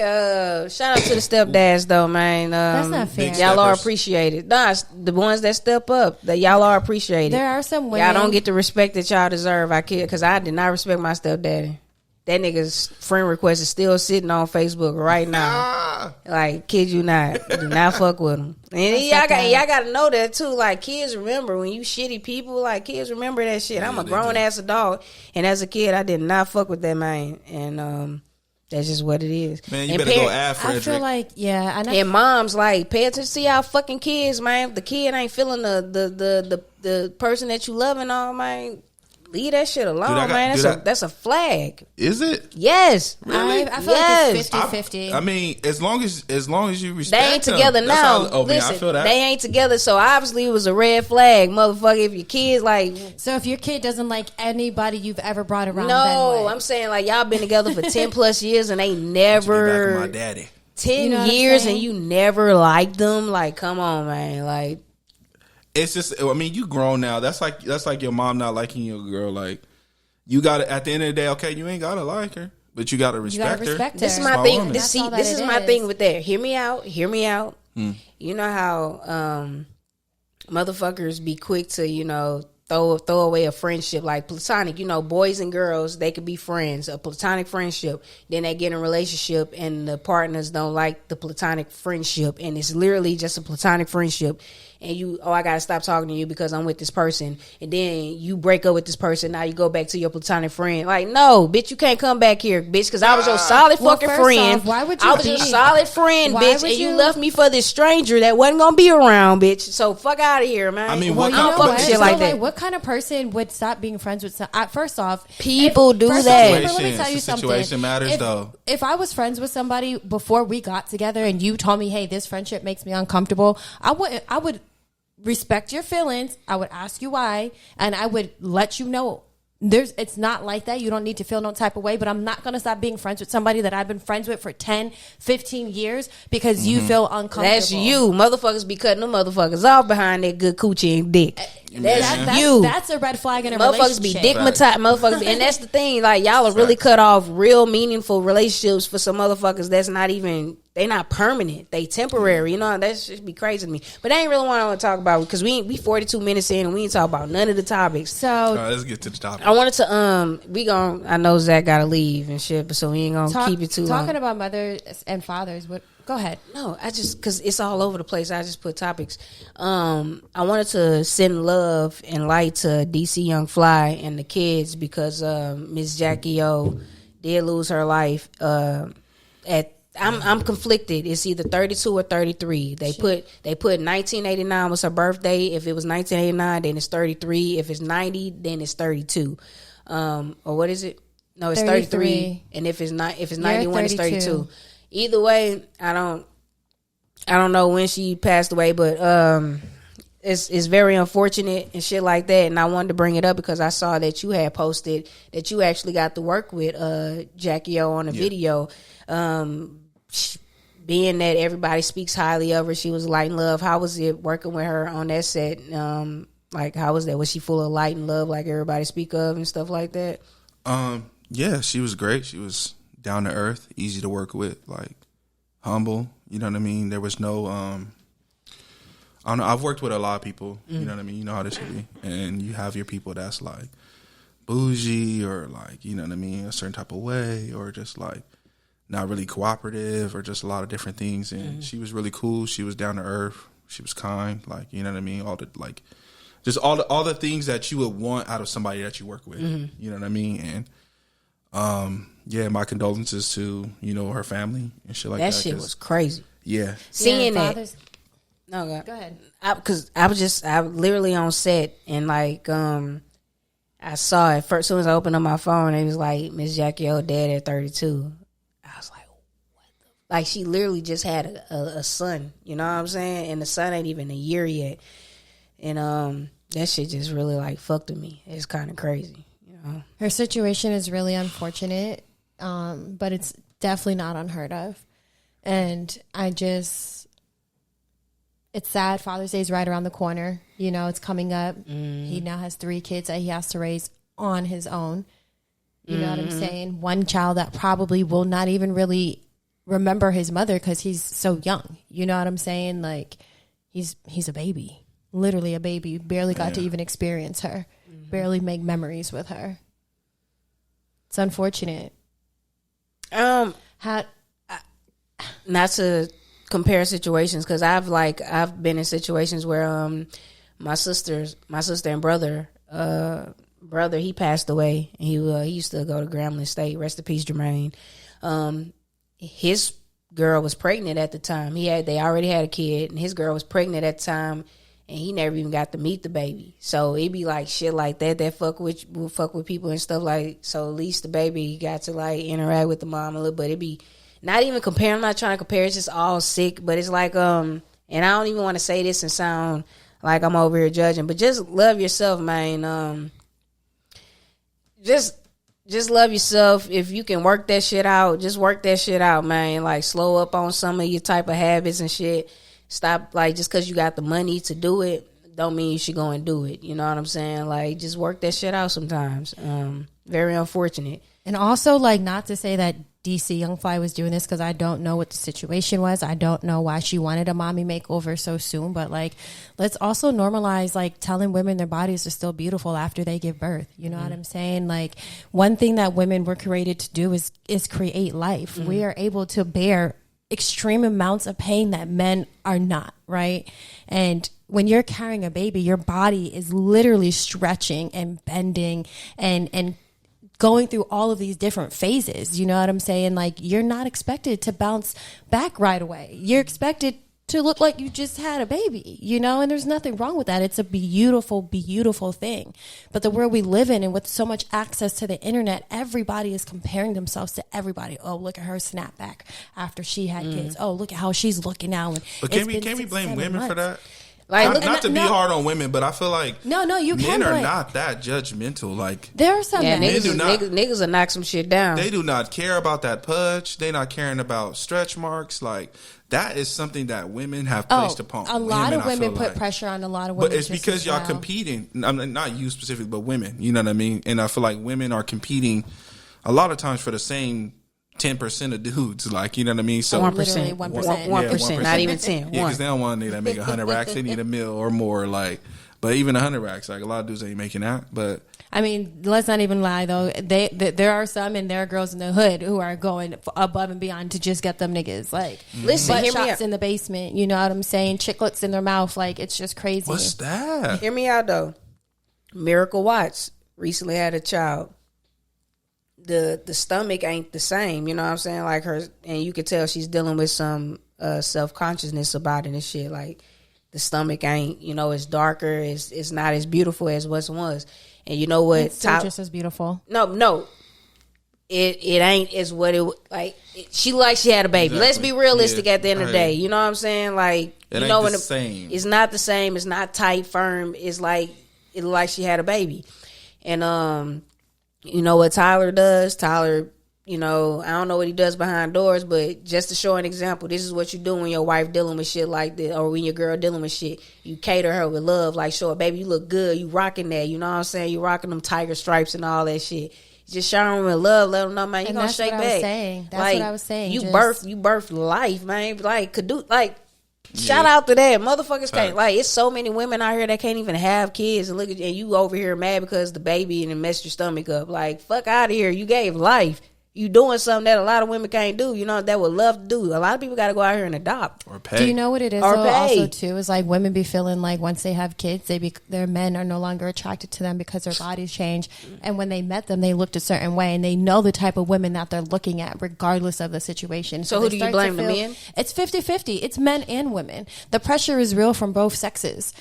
shout out to the stepdads though, man. That's not fair. Y'all are appreciated. Nah, it's the ones that step up, that y'all are appreciated. There are some women. Y'all don't get the respect that y'all deserve. I kid, because I did not respect my stepdaddy. That nigga's friend request is still sitting on Facebook right now. Like, kid you not. Do not fuck with him. And y'all got to know that too. Like, kids remember when you shitty people. Like, kids remember that shit. I'm a grown ass adult, and as a kid, I did not fuck with that man. And that's just what it is. Man, you better go add Frederick. I feel like and moms like pay attention to y'all fucking kids, man. If the kid ain't feeling the person that you love and all, man. Leave that shit alone, man. That's a flag. Is it? Yes. Really? I feel like it's 50-50. I mean, as long as you respect they ain't together them, now. Listen, I feel that. They ain't together, so obviously it was a red flag, motherfucker. If your kids like, so if your kid doesn't like anybody you've ever brought around, no, I'm saying like y'all been together for 10 plus years and they never my daddy 10 years and you never liked them. Like, come on, man. Like. It's just, I mean, you grown now. That's like your mom not liking your girl. Like, you got to, at the end of the day, okay, you ain't got to like her, but you got to respect her. This is my thing. This is my thing with that. Hear me out. You know how motherfuckers be quick to, throw away a friendship, like platonic, boys and girls, they could be friends, a platonic friendship. Then they get in a relationship and the partners don't like the platonic friendship, and it's literally just a platonic friendship. And I gotta stop talking to you because I'm with this person. And then you break up with this person. Now you go back to your platonic friend. Like, no, bitch, you can't come back here, bitch, because I was your solid fucking friend. Why would you? I was your solid friend, bitch, and you left me for this stranger that wasn't gonna be around, bitch. So fuck out of here, man. I mean, I don't fuck with shit like that. What kind of person would stop being friends with? First off, people do that. Let me tell you something. Situation matters, though. If I was friends with somebody before we got together, and you told me, "Hey, this friendship makes me uncomfortable," I would respect your feelings. I would ask you why, and I would let you know it's not like that. You don't need to feel no type of way, but I'm not going to stop being friends with somebody that I've been friends with for 10, 15 years because you feel uncomfortable. That's you. Motherfuckers be cutting them motherfuckers off behind their good coochie and dick. That's you. That's a red flag in a relationship. Motherfuckers be dickmatized. Motherfuckers and that's the thing. Like, y'all are really cut off real meaningful relationships for some motherfuckers that's not even, they not permanent. They temporary. That should be crazy to me. But that ain't really what I want to talk about because we 42 minutes in and we ain't talk about none of the topics. So let's get to the topic. I wanted to I know Zach gotta leave and shit, but so we ain't gonna keep it too long. Talking about mothers and fathers, go ahead. No, I just, because it's all over the place, I just put topics. I wanted to send love and light to DC Young Fly and the kids because Miss Jackie O did lose her life I'm conflicted. It's either 32 or 33. They put 1989 was her birthday. If it was 1989, then it's 33. If it's 90, then it's 32. Or what is it? No, it's 33. And if it's 91, it's 32. Either way, I don't know when she passed away, but it's very unfortunate and shit like that. And I wanted to bring it up because I saw that you had posted that you actually got to work with Jackie O on a video. Being that everybody speaks highly of her, she was light and love. How was it working with her on that set? Like, how was that? Was she full of light and love like everybody speak of and stuff like that? Yeah, she was great. She was down to earth, easy to work with, like humble. You know what I mean? There was no, I don't know. I've worked with a lot of people. You know what I mean? You know how this should be, and you have your people that's like bougie or like, you know what I mean, a certain type of way, or just like not really cooperative, or just a lot of different things. And she was really cool. She was down to earth. She was kind. Like, you know what I mean? All the like, just all the things that you would want out of somebody that you work with. You know what I mean? And yeah, my condolences to her family and shit like that. That shit was crazy. Yeah, seeing that. No, go ahead. Because I was literally on set and like I saw it first. As soon as I opened up my phone, it was like Miss Jackie O dead at 32. I was like, what the? Like, she literally just had a son. You know what I'm saying? And the son ain't even a year yet. And that shit just really like fucked with me. It's kind of crazy. Her situation is really unfortunate, but it's definitely not unheard of. And it's sad. Father's Day is right around the corner. You know, it's coming up. He now has 3 kids that he has to raise on his own. You know what I'm saying? One child that probably will not even really remember his mother because he's so young. You know what I'm saying? Like, he's a baby, literally a baby. Barely got to even experience her, barely make memories with her. It's unfortunate. Not to compare situations, because I've been in situations where my sister and brother he passed away. He used to go to Grambling State. Rest in peace, Jermaine. His girl was pregnant at the time. They already had a kid, and his girl was pregnant at the time, and he never even got to meet the baby. So it'd be like shit like that fuck with people and stuff like. So at least the baby got to like interact with the mom a little, but it'd be not even comparing. I'm not trying to compare. It's just all sick, but it's like and I don't even want to say this and sound like I'm over here judging, but just love yourself, man. Just love yourself. If you can work that shit out, just work that shit out, man. Like, slow up on some of your type of habits and shit. Stop, like, just because you got the money to do it, don't mean you should go and do it. You know what I'm saying? Like, just work that shit out sometimes. Very unfortunate. And also, like, not to say that DC Young Fly was doing this, because I don't know what the situation was. I don't know why she wanted a mommy makeover so soon. But, like, let's also normalize, like, telling women their bodies are still beautiful after they give birth. You know what I'm saying? Like, one thing that women were created to do is create life. We are able to bear extreme amounts of pain that men are not, right? And when you're carrying a baby, your body is literally stretching and bending and going through all of these different phases. You know what I'm saying? Like, you're not expected to bounce back right away. You're expected to look like you just had a baby, you know, and there's nothing wrong with that. It's a beautiful, beautiful thing. But the world we live in, and with so much access to the internet, everybody is comparing themselves to everybody. Oh, look at her snapback after she had kids. Oh, look at how she's looking now. But can we blame women for that? Like, not to be hard on women, but I feel like you men are not that judgmental. Like, there are some niggas will knock some shit down. They do not care about that pudge. They not caring about stretch marks. Like, that is something that women have placed upon. A lot of women put pressure on a lot of women. But it's because y'all competing. I'm not you specifically, but women. You know what I mean? And I feel like women are competing a lot of times for the same 10% of dudes, like, you know what I mean? So 1%, 1%, not even 10. Yeah, because they don't want to make 100 racks. They need a mil or more. Like, but even 100 racks, like, a lot of dudes ain't making that. But I mean, let's not even lie though. There are some, and there are girls in the hood who are going above and beyond to just get them niggas. Like, listen, butt shots in the basement. You know what I'm saying? Chiclets in their mouth. Like, it's just crazy. What's that? Hear me out though. Miracle Watts recently had a child. The stomach ain't the same, you know what I'm saying? Like, her, and you could tell she's dealing with some self-consciousness about it and shit. Like, the stomach ain't, you know, it's darker, it's not as beautiful as what it was. And you know what? It's still just as beautiful. No. It ain't as what it like. She had a baby. Exactly. Let's be realistic at the end of the day. You know what I'm saying? Like, it you know, ain't the same. It's not the same. It's not tight, firm. It's like, it looked like she had a baby. And you know what Tyler does? Tyler, you know, I don't know what he does behind doors, but just to show an example, this is what you do when your wife dealing with shit like this, or when your girl dealing with shit. You cater her with love, like, show her, baby, you look good, you rocking that, you know what I'm saying? You rocking them tiger stripes and all that shit. Just show them with love, let them know, man, you gonna shake back. That's what I was saying. You birthed life, man. Like, could do, like, shout out to that. Motherfuckers can't, like, it's so many women out here that can't even have kids, and look at you, and you over here mad because the baby and it messed your stomach up. Like, fuck out of here. You gave life. You doing something that a lot of women can't do, you know, that would love to do. A lot of people got to go out here and adopt. Or pay. Do you know what it is or though, pay. also too? Is like women be feeling like once they have kids, their men are no longer attracted to them because their bodies change. And when they met them, they looked a certain way, and they know the type of women that they're looking at regardless of the situation. So who do you blame, the men? It's 50-50. It's men and women. The pressure is real from both sexes.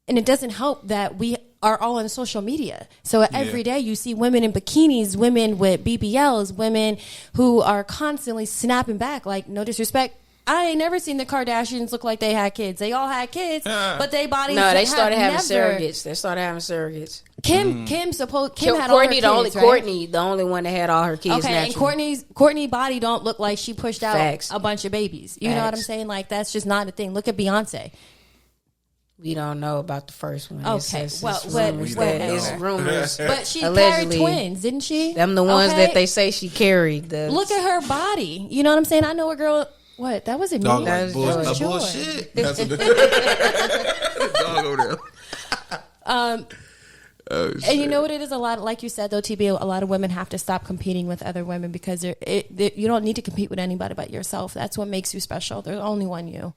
And it doesn't help that we are all on social media. So every day you see women in bikinis, women with BBLs, women who are constantly snapping back. Like, no disrespect I ain't never seen the Kardashians look like they had kids. They all had kids, but they bodies. No, they started having never. surrogates. They started having surrogates. Kim had all Courtney, her kids, right? Courtney, the only one that had all her kids. Okay, naturally. and Courtney body don't look like she pushed out Facts. a bunch of babies. You know what I'm Facts. saying? Like that's just not a thing. Look at Beyonce. We don't know about the first one. Okay, It's well, rumors. It's rumors. But she Allegedly. carried twins, didn't she? Them the ones Okay. that they say she carried. Look at her body. You know what I'm saying? I know a girl. What? That wasn't me. Dog That like was bullshit. Joy. Bullshit. That's what the dog over there. And you know what it is? A lot, like you said, though, TB, a lot of women have to stop competing with other women because you don't need to compete with anybody but yourself. That's what makes you special. There's only one you.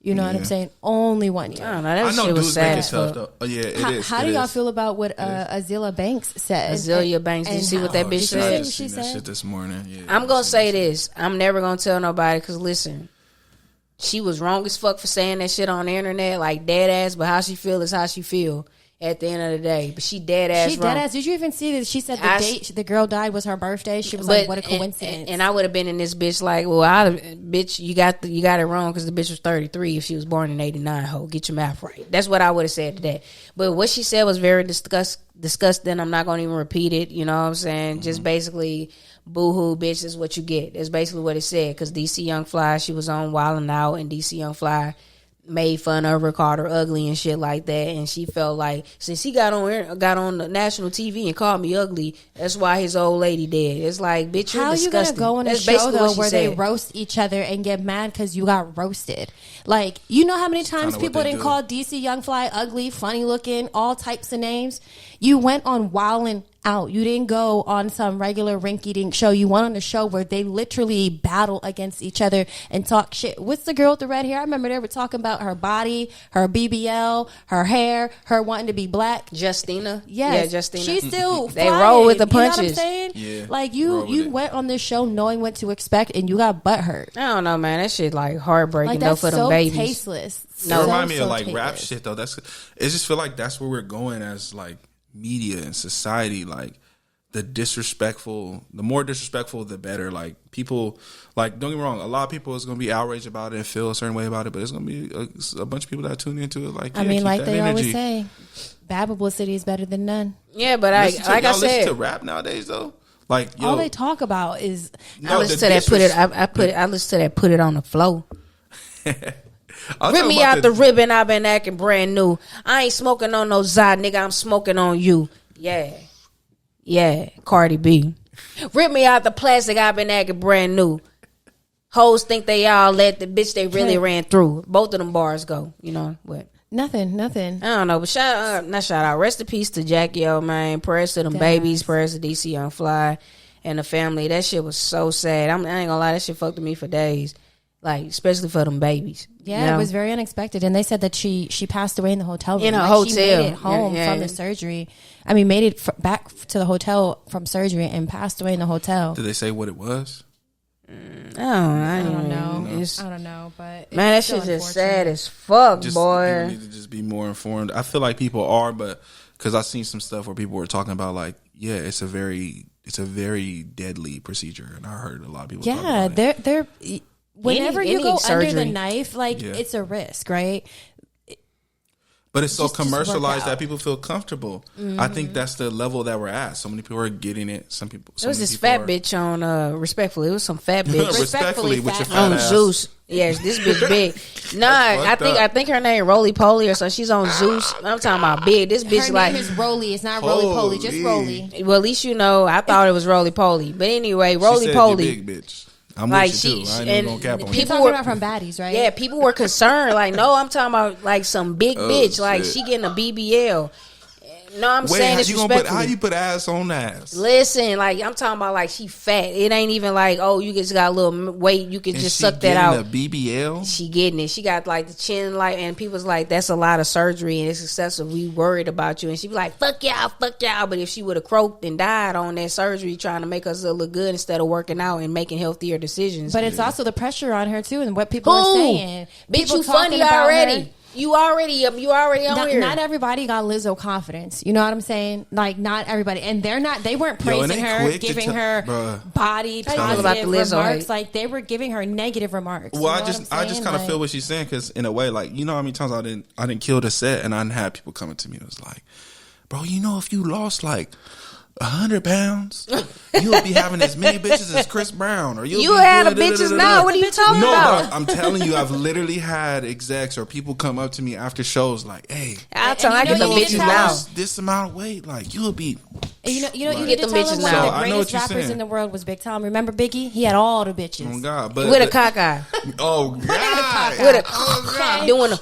You know what I'm saying? Only one you. I don't know. That I know shit was dudes sad make it as tough fuck. though. Oh yeah, it is. How do y'all feel about what Azalea Banks said? Azalea Banks. Did you see what that bitch Did you see said? what she that said? shit this morning. Yeah, I'm gonna say this. I'm never gonna tell nobody because listen, she was wrong as fuck for saying that shit on the internet, like dead ass. But how she feel is how she feel at the end of the day. But she dead ass. She wrong. dead ass. Did you even see that? She said the date the girl died was her birthday. She was like, "What a coincidence!" And I would have been in this bitch like, well, bitch, you got it wrong because the bitch was 33 if she was born in 89. Ho, get your math right. That's what I would have said to that. But what she said was very disgusting. I'm not gonna even repeat it. You know what I'm saying? Just basically, boo-hoo, bitch, is what you get. That's basically what it said. Because DC Young Fly, she was on Wildin' Out, and DC Young Fly made fun of her, called her ugly and shit like that, and she felt like since he got on the national TV and called me ugly, that's why his old lady dead. It's like, bitch, you're how disgusting. you gonna go on a That's show basically though what she where they said. roast each other and get mad because you got roasted? Like, you know how many times kinda what people they didn't do. call DC Young Fly ugly, funny looking, all types of names? You went on Wildin' Out. You didn't go on some regular rinky-dink show. You went on a show where they literally battle against each other and talk shit. What's the girl with the red hair? I remember they were talking about her body, her BBL, her hair, her wanting to be black. Justina. Yes. Yeah, Justina. She's still They flying. roll with the You know what I'm punches. saying? Yeah, Like roll with you it. went on this show knowing what to expect and you got butt hurt. I don't know, man. That shit like heartbreaking Like though that's for them so babies. tasteless. It remind me So of like rap tasteless. shit though. It just feel like that's where we're going as like media and society. Like the more disrespectful, the better. Like people, like don't get me wrong, a lot of people is gonna be outraged about it and feel a certain way about it, but it's gonna be a bunch of people that tune into it. Like, I yeah, mean, keep like that they energy. always say, bad publicity is better than none. Yeah, but Listen to, like I y'all listen said, to rap nowadays though. Like yo, All they talk about is I listen to that. I listen to that. Put it on the flow. Rip me out the ribbon. I've been acting brand new. I ain't smoking on no Zod, nigga. I'm smoking on you. Yeah, Cardi B. Rip me out the plastic. I've been acting brand new. Hoes think they all let the bitch they really ran through. Both of them bars go. You know what? nothing. I don't know, but not shout out. Rest in peace to Jackie O, man. Prayers to them babies. Prayers to DC Young Fly and the family. That shit was so sad. I ain't gonna lie, that shit fucked with me for days. Like, especially for them babies. Yeah, you know? it was very unexpected, and they said that she passed away in the hotel room. In a Like, hotel. She made it home Yeah. from the surgery. I mean, made it back to the hotel from surgery and passed away in the hotel. Did they say what it was? I don't know. It's- I don't know, but man, that it's still shit just unfortunate. sad as fuck, Just boy. people need to just be more informed. I feel like people are, but because I've seen some stuff where people were talking about like, yeah, it's a very deadly procedure, and I heard a lot of people. talk Yeah, about it. they're whenever you any go under surgery. the knife, like Yeah. it's a risk, right? But it's so just work commercialized out. that people feel comfortable. I think that's the level that we're at. So many people are getting it. Some people. There was this fat bitch on Respectfully. It was some fat bitch Respectfully, with your fat. fat on ass. Zeus. Yes, this bitch big. Nah, I fucked think her name Roly Poly or so. She's on Zeus. I'm talking about big. This bitch Her like. name is Roly. It's not Roly Poly, just Holy. Roly. Well, at least you know. I thought it was Roly Poly, but anyway, She Roly said Poly. you big bitch. I'm Like, with you too. she- I ain't and even gonna cap on You're you. people talking were- about from Baddies, right? Yeah, people were concerned. Like, no, I'm talking about like some big bitch. Like, shit. she getting a BBL. No, I'm Wait, saying how it's you gonna put? How respectfully. you put ass on ass? Listen, like I'm talking about, like she fat. It ain't even like, oh, you just got a little weight. You can And just she suck that getting out. A BBL. She getting it. She got like the chin, like, and people's like, that's a lot of surgery and it's excessive. We worried about you. And she be like, fuck y'all. But if she would have croaked and died on that surgery, trying to make us look good instead of working out and making healthier decisions. But it's also the pressure on her too, and what people are Who? saying. Bitch, People you talking funny about already. her. You already on here. Not everybody got Lizzo confidence. You know what I'm saying? Like, not everybody. And they weren't praising her, giving her body positive about the Lizzo remarks. hate? Like, they were giving her negative remarks. Well, You know I just kind of feel what she's saying, because in a way, like, you know how many times I didn't kill the set, and I didn't have people coming to me and was like, bro, you know, if you lost like 100 pounds, you'll be having as many bitches as Chris Brown, or you had a bitches now. What are you talking about? No, I'm telling you, I've literally had execs or people come up to me after shows like, "Hey, I get the bitches now. This amount of weight, like you'll be." And you get get them the bitches bitches now. now. So, The I know greatest what you're rappers saying. in the world was Big Tom. Remember Biggie? He had all the bitches. Oh God, but With a cock eye. Oh God, With a Okay. doing a.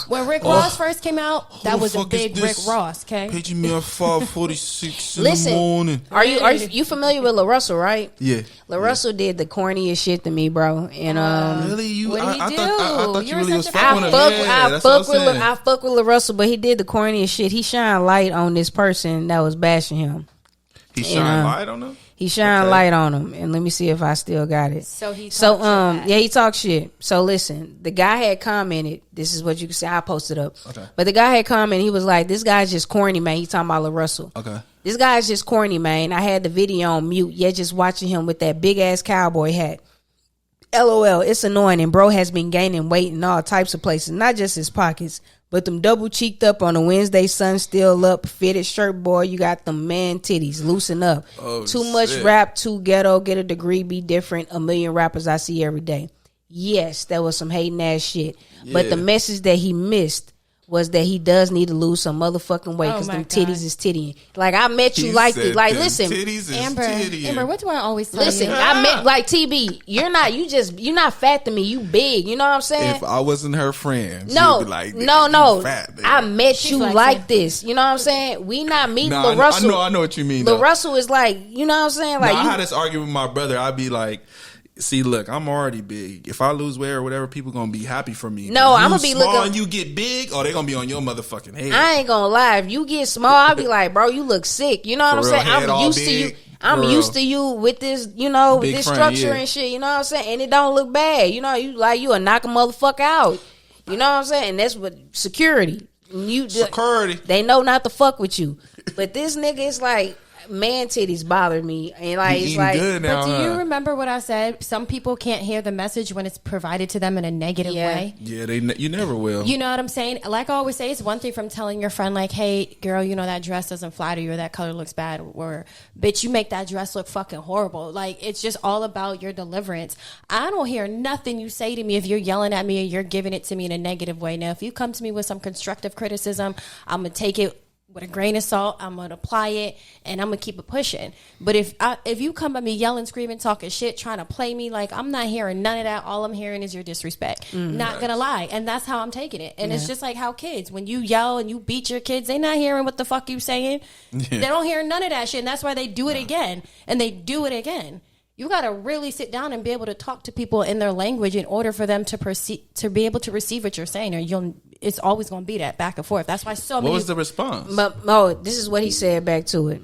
When Rick Ross first came out, that the was a fuck is big Rick this? Ross. Okay. paging me at 5:46 in Listen, the morning. Are you familiar with La Russell, right? Yeah, La Russell did the corniest shit to me, bro. And really? You? What did he I do? thought You you were really was such a fucking with him. I That's what I'm saying. fuck with La Russell, but he did the corniest shit. He shined light on this person that was bashing him. He shined light on them. He shined light on him, and let me see if I still got it. So he talked shit back. he talked shit. So listen, the guy had commented. This is what you can say. I posted up. Okay. But the guy had commented. He was like, "This guy's just corny, man." He talking about La Russell. Okay. This guy's just corny, man. I had the video on mute. Yet just watching him with that big ass cowboy hat. LOL, it's annoying, and bro has been gaining weight in all types of places, not just his pockets, but them double cheeked up on a Wednesday, sun still up, fitted shirt, boy. You got them man titties, loosen up. Oh, too much shit. rap, too ghetto, get a degree, be different. A million rappers I see every day. Yes, that was some hating ass shit, but the message that he missed was that he does need to lose some motherfucking weight because my them God. titties is tittying. Like, I met you He like said this. Like, them listen, titties is Amber, tittying. what do I always tell listen, you? I met like TB. You're not fat to me. You big. You know what I'm saying? If I wasn't her friend, No, she'd be like, no. "You fat, nigga." I met She's you like like that. this. You know what I'm saying? We not meeting Nah, La Russell. I know what you mean. La though. Russell is like, you know what I'm saying? Like, No, I you, had this argument with my brother. I'd be like, see, look, I'm already big. If I lose weight or whatever, people gonna be happy for me. No, But you I'ma be small looking- and you get big, oh, they gonna be on your motherfucking head. I ain't gonna lie. If you get small, I'll be like, bro, you look sick. You know what I'm For saying? real, head I'm all used to you. big. I'm For used real. to you with this, you know, Big this frame, structure yeah. and shit. You know what I'm saying? And it don't look bad. You know, you will knock a motherfucker out. You know what I'm saying? And that's what security. Security. They know not to fuck with you. But this nigga is like, man titties bother me. And like, He it's eating like, good now, But do you huh? remember what I said? Some people can't hear the message when it's provided to them in a negative Yeah. way. Yeah, you never will. You know what I'm saying? Like I always say, it's one thing from telling your friend, like, hey, girl, you know, that dress doesn't flatter you or that color looks bad, or, bitch, you make that dress look fucking horrible. Like, it's just all about your deliverance. I don't hear nothing you say to me if you're yelling at me or you're giving it to me in a negative way. Now, if you come to me with some constructive criticism, I'm going to take it with a grain of salt. I'm gonna apply it and I'm gonna keep it pushing. But if you come at me yelling, screaming, talking shit, trying to play me, like, I'm not hearing none of that. All I'm hearing is your disrespect. Not gonna lie, and that's how I'm taking it. And it's just like how kids, when you yell and you beat your kids, they not hearing what the fuck you saying. They don't hear none of that shit, and that's why they do it again and they do it again. You got to really sit down and be able to talk to people in their language in order for them to be able to receive what you're saying, or it's always going to be that back and forth. That's why so many. What was the response? But this is what he said back to it.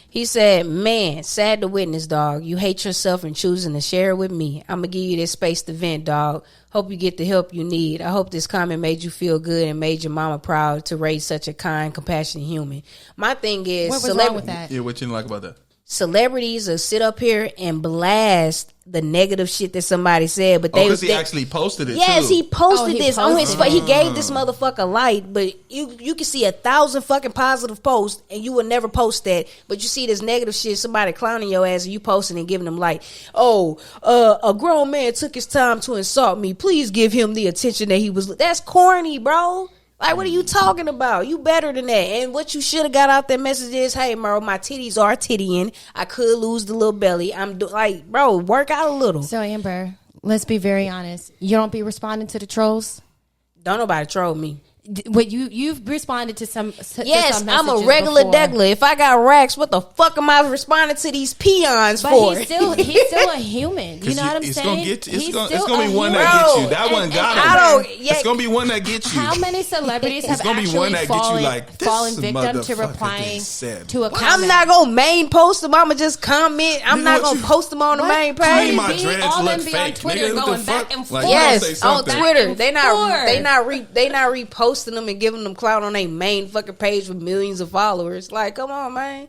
He said, man, sad to witness, dog. You hate yourself and choosing to share it with me. I'm going to give you this space to vent, dog. Hope you get the help you need. I hope this comment made you feel good and made your mama proud to raise such a kind, compassionate human. My thing is, What was wrong with that? Yeah, what you didn't like about that? celebrities will sit up here and blast the negative shit that somebody said, but because he actually posted it. Yes, too. he posted he this on his. posted He gave this motherfucker light, but you can see 1,000 fucking positive posts, and you will never post that. But you see this negative shit, somebody clowning your ass, and you posting and giving them light. Oh, a grown man took his time to insult me. Please give him the attention that he was. That's corny, bro. Like, what are you talking about? You better than that. And what you should have got out that message is, hey, bro, my titties are tittying. I could lose the little belly. Like, bro, work out a little. So, Amber, let's be very honest. You don't be responding to the trolls? Don't nobody troll me. What you've responded to some Yes, some I'm a messages regular before. degler. If I got racks, what the fuck am I responding to these peons But for? he's still a human. You know what I'm it's saying? Gonna get, it's He's gonna still be a one human. that gets you. That And- one and got I him. don't. Yeah, It's gonna be one that gets you. How many celebrities have gonna be actually one that get you fallen, like, this fallen victim to motherfucker replying just said to a what? comment? I'm not gonna main post them. I'ma just comment. I'm Nigga, not what gonna you- post them on the What? main Cardi page. My B, dreads all look them be on fake. Twitter Nigga, what going the back fuck? and Like, forth. you gotta Yes, say on something. Twitter, they not forth. reposting them and giving them clout on their main fucking page with millions of followers. Like, come on, man.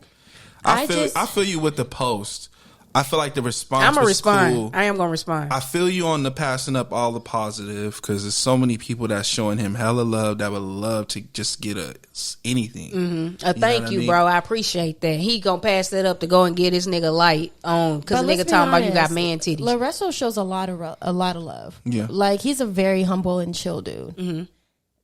I feel you with the post. I feel like the response I'm gonna was respond. cool. I am gonna respond. I feel you on the passing up all the positive because there's so many people that's showing him hella love that would love to just get anything. Thank you, bro. I appreciate that. He gonna pass that up to go and get his nigga light on because the But let's nigga be talking about you got honest, man titties. Lorenzo shows a lot of love. Yeah. Like he's a very humble and chill dude.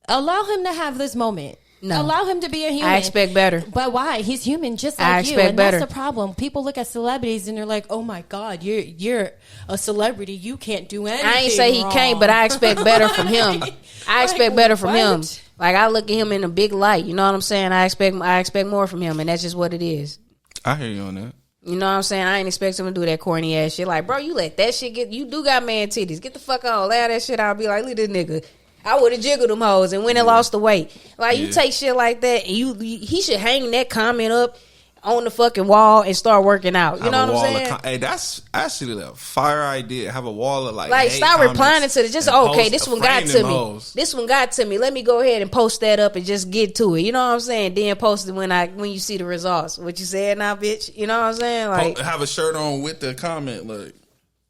Allow him to have this moment. No. Allow him to be a human. I expect better. But why? He's human, just I like you. expect And better. that's the problem. People look at celebrities and they're like, "Oh my God, you're a celebrity. You can't do anything." I ain't say he wrong." can't, but I expect better from him. I expect Like, better from him. what? Like I look at him in a big light. You know what I'm saying? I expect more from him, and that's just what it is. I hear you on that. You know what I'm saying? I ain't expect him to do that corny ass shit. Like, bro, you let that shit get. You do got man titties. Get the fuck on. Lay that shit out. Be like, look at this nigga. I would have jiggled them hoes and went and lost the weight. Like you take shit like that, and he should hang that comment up on the fucking wall and start working out. You know what I'm saying? Hey, that's actually a fire idea. Have a wall of like hate stop comments replying to it. Just and okay, post- this one got frame to them me. hoes. This one got to me. Let me go ahead and post that up and just get to it. You know what I'm saying? Then post it when you see the results. What you said now, bitch? You know what I'm saying? Like Have a shirt on with the comment. Like,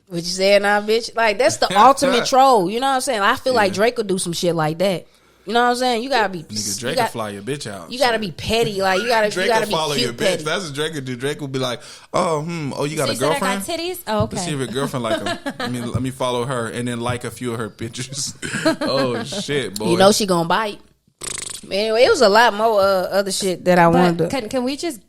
what you said now, bitch? Like that's the ultimate troll. You know what I'm saying? I feel like Drake would do some shit like that. You know what I'm saying? You gotta be nigga, Drake will fly your bitch out. You gotta be petty. Like you gotta Drake you gotta will be follow cute your bitch. petty. That's what Drake would do. Drake will be like, oh, you got So a you said I girlfriend? got titties? Oh, okay. Let's see if your girlfriend like him. Let me follow her and then like a few of her pictures. Oh shit, boy! You know she gonna bite. Anyway, it was a lot more other shit that I wanted to. Can we just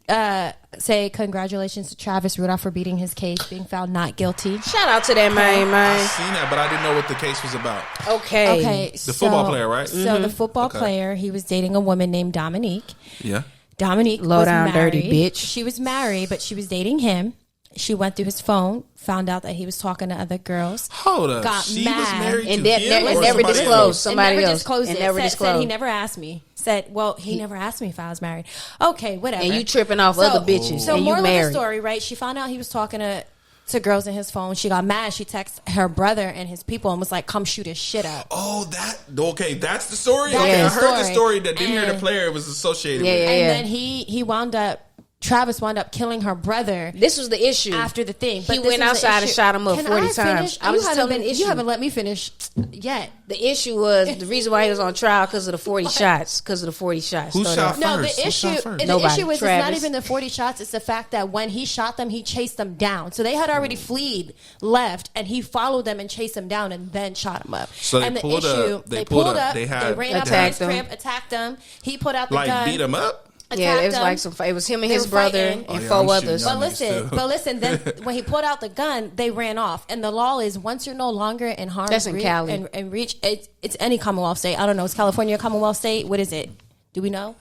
say congratulations to Travis Rudolph for beating his case, being found not guilty? Shout out to that man, I man. seen that, but I didn't know what the case was about. Okay. The football player, right? So the football player, he was dating a woman named Dominique. Yeah. Dominique Low was down married. dirty bitch. She was married, but she was dating him. She went through his phone, found out that he was talking to other girls. Hold up. Got She mad. was married And to that him or never somebody disclosed. else? Somebody never else. disclosed And it. never Said disclosed. he never asked me. Said, well, he never asked me if I was married. Okay, whatever. And you tripping off other bitches. So and you moral of the married. story, right? She found out he was talking to girls in his phone. She got mad. She texted her brother and his people and was like, come shoot his shit up. Oh, that's the story? That's Okay, the I heard the story. story that didn't hear the And- player it was associated Yeah, with. yeah, And yeah. then he wound up, Travis wound up killing her brother This was the issue. after the thing. He this went was the outside and issue. shot him up Can 40 I times. finish? I was You telling haven't the issue. You haven't let me finish yet. The issue was the reason why he was on trial because of the 40 shots. Because of the 40 shots. Who So shot that- No, first? the Who issue, shot first? the Nobody. issue is it's not Travis. even the 40 shots. It's the fact that when he shot them, he chased them down. So they had already fled, left, and he followed them and chased them down and then shot them up. So they and the pulled issue, up- they pulled up, they they had- ran up to Attacked his them. crib, attacked them. He put out the Like gun. beat him up? Yeah, attacked it was them. like some. It was him and They his were brother fighting. and Oh, yeah, 4 I'm shooting others. y'all. But listen. Then when he pulled out the gun, they ran off. And the law is once you're no longer in harm's That's in reach Cali. and reach, it's any Commonwealth state. I don't know. Is California a Commonwealth state? What is it? Do we know?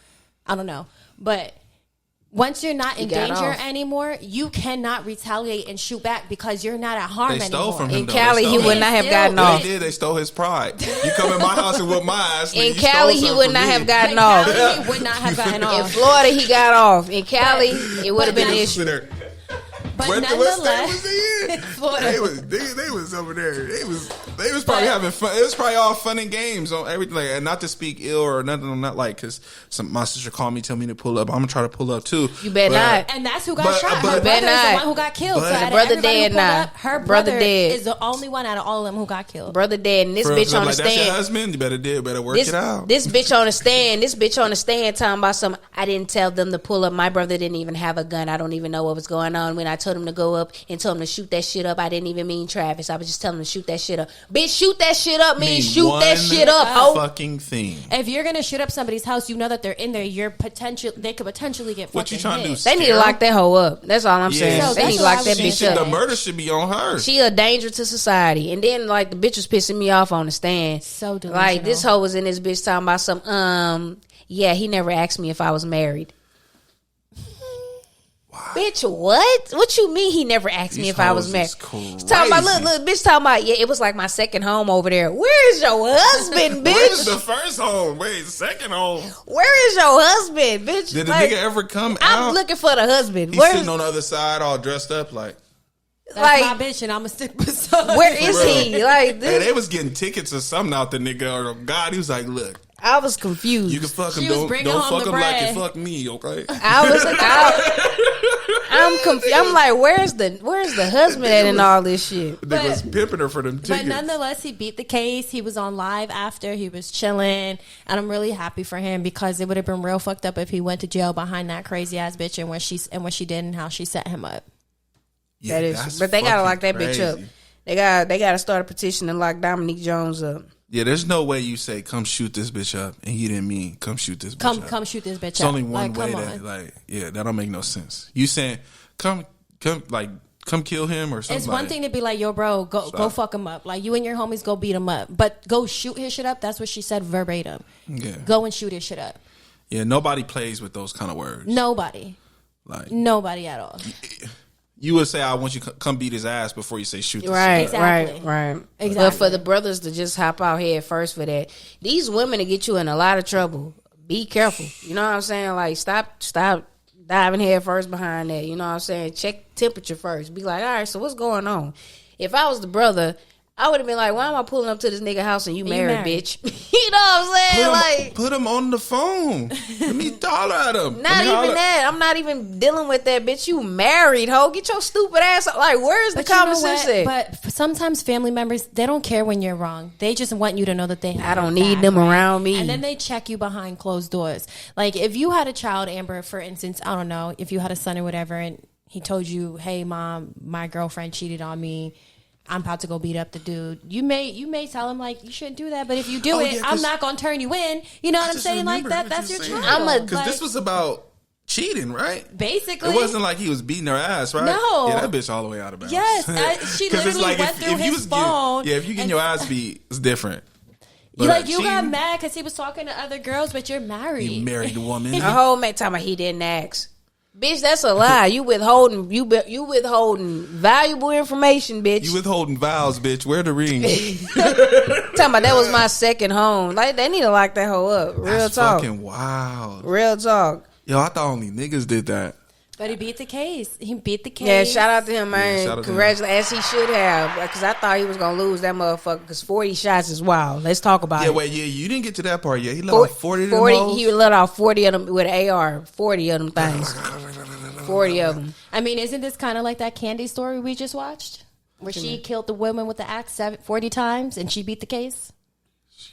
I don't know. But once you're not in got danger off. anymore, you cannot retaliate and shoot back because you're not at harm They stole anymore. from him. In though. Cali, They he stole would him. not have Still, gotten They off. did. They stole his pride. You come in my house and whoop my ass. In you stole Cali, he something would from not me. have gotten In off. Cali, he would not have gotten In off. Florida, he got off. In Cali, it would have been an Niggas issue. there. But What state nonetheless, was he in? Florida. They was over there. They was probably having fun. It was probably all fun and games on everything. Like, and not to speak ill or nothing. I'm not like because my sister called me, tell me to pull up. I'm gonna try to pull up too. You better not. And that's who got But- shot. Her but- brother is the not. one who got killed. But- So out of Brother everybody who dead pulled now. up, her Brother brother dead. is the only one out of all of them who got killed. Brother dead, and this For- bitch on the like, that's your stand. husband. You better work This it out. bitch on the stand. This bitch on the stand talking about some. I didn't tell them to pull up. My brother didn't even have a gun. I don't even know what was going on. When I told him to go up and told him to shoot that shit up, I didn't even mean Travis. I was just telling him to shoot that shit up. Bitch, shoot that shit up means shoot that shit up, ho. Fucking thing. If you're gonna shoot up somebody's house, you know that they're in there. They could potentially get what fucking you trying hit. to do? They need to lock that hoe up. That's all I'm saying. So they need to lock that bitch up. The murder should be on her. She a danger to society. And then like the bitch was pissing me off on the stand. So delusional. Like this hoe was in this bitch talking about some yeah, he never asked me if I was married. Bitch, what? What you mean he never asked me if I was married? Talking about, look, bitch talking about, yeah, it was like my second home over there. Where is your husband, bitch? Where's the first home? Wait, second home. Where is your husband, bitch? Did the nigga ever come out? I'm looking for the husband. He's sitting on the other side all dressed up like. That's my bitch and I'm going to stick beside. Where is he? Like this? Hey, they was getting tickets or something out the nigga. Or God, he was like, look. I was confused. You can fuck him. She Don't fuck him bread. like you fuck me, okay? I was I'm confused. I'm like, where's the husband at in all this shit? They was pimping her for them tickets. But nonetheless, he beat the case. He was on live after. He was chilling. And I'm really happy for him because it would have been real fucked up if he went to jail behind that crazy ass bitch and what she did and how she set him up. Yeah, that is, but they gotta lock that bitch up. They gotta start a petition to lock Dominique Jones up. Yeah, there's no way you say come shoot this bitch up and he didn't mean come shoot this bitch up. Come shoot this bitch up. It's only one way that that don't make no sense. You saying come kill him or something. It's one thing to be like, yo, bro, go fuck him up. Like you and your homies go beat him up, but go shoot his shit up. That's what she said verbatim. Yeah, go and shoot his shit up. Yeah, nobody plays with those kind of words. Nobody at all. You would say, I want you to come beat his ass before you say shoot this right, exactly. Right. Exactly. But for the brothers to just hop out head first for that, these women to get you in a lot of trouble. Be careful. You know what I'm saying? Like, stop diving head first behind that. You know what I'm saying? Check temperature first. Be like, all right, so what's going on? If I was the brother, I would have been like, why am I pulling up to this nigga house and you married, bitch? You know what I'm saying? Put him on the phone. Let me holler at him. Not even that. I'm not even dealing with that, bitch. You married, ho. Get your stupid ass up. Like, where's the common sense at? But sometimes family members, they don't care when you're wrong. They just want you to know that they have I don't need them around me. And then they check you behind closed doors. Like, if you had a child, Amber, for instance, I don't know, if you had a son or whatever, and he told you, hey, mom, my girlfriend cheated on me. I'm about to go beat up the dude. You may tell him like you shouldn't do that, but if you do I'm not gonna turn you in. You know what I'm saying? Like that's your child. Because this was about cheating, right? Basically, it wasn't like he was beating her ass, right? No, yeah, that bitch all the way out of bounds. Yes, she literally went through his phone. If you getting your ass beat, it's different. But you got mad because he was talking to other girls, but you're married. You married the woman. A whole man talking about he didn't ask. Bitch, that's a lie. You withholding valuable information, bitch. You withholding vows, bitch. Where the ring? Talking about that was my second home. Like they need to lock that hoe up. Real that's talk. Fucking wild. Real talk. Yo, I thought only niggas did that. But he beat the case. Yeah, shout out to him, man. Congratulations, as he should have. Because I thought he was going to lose that motherfucker. Because 40 shots is wild. Let's talk about it. Yeah, you didn't get to that part yet. He let off 40 of them hoes? He let off 40 of them with an AR. 40 of them things. 40 of them. I mean, isn't this kind of like that Candy story we just watched? Where she killed the woman with the axe 40 times and she beat the case?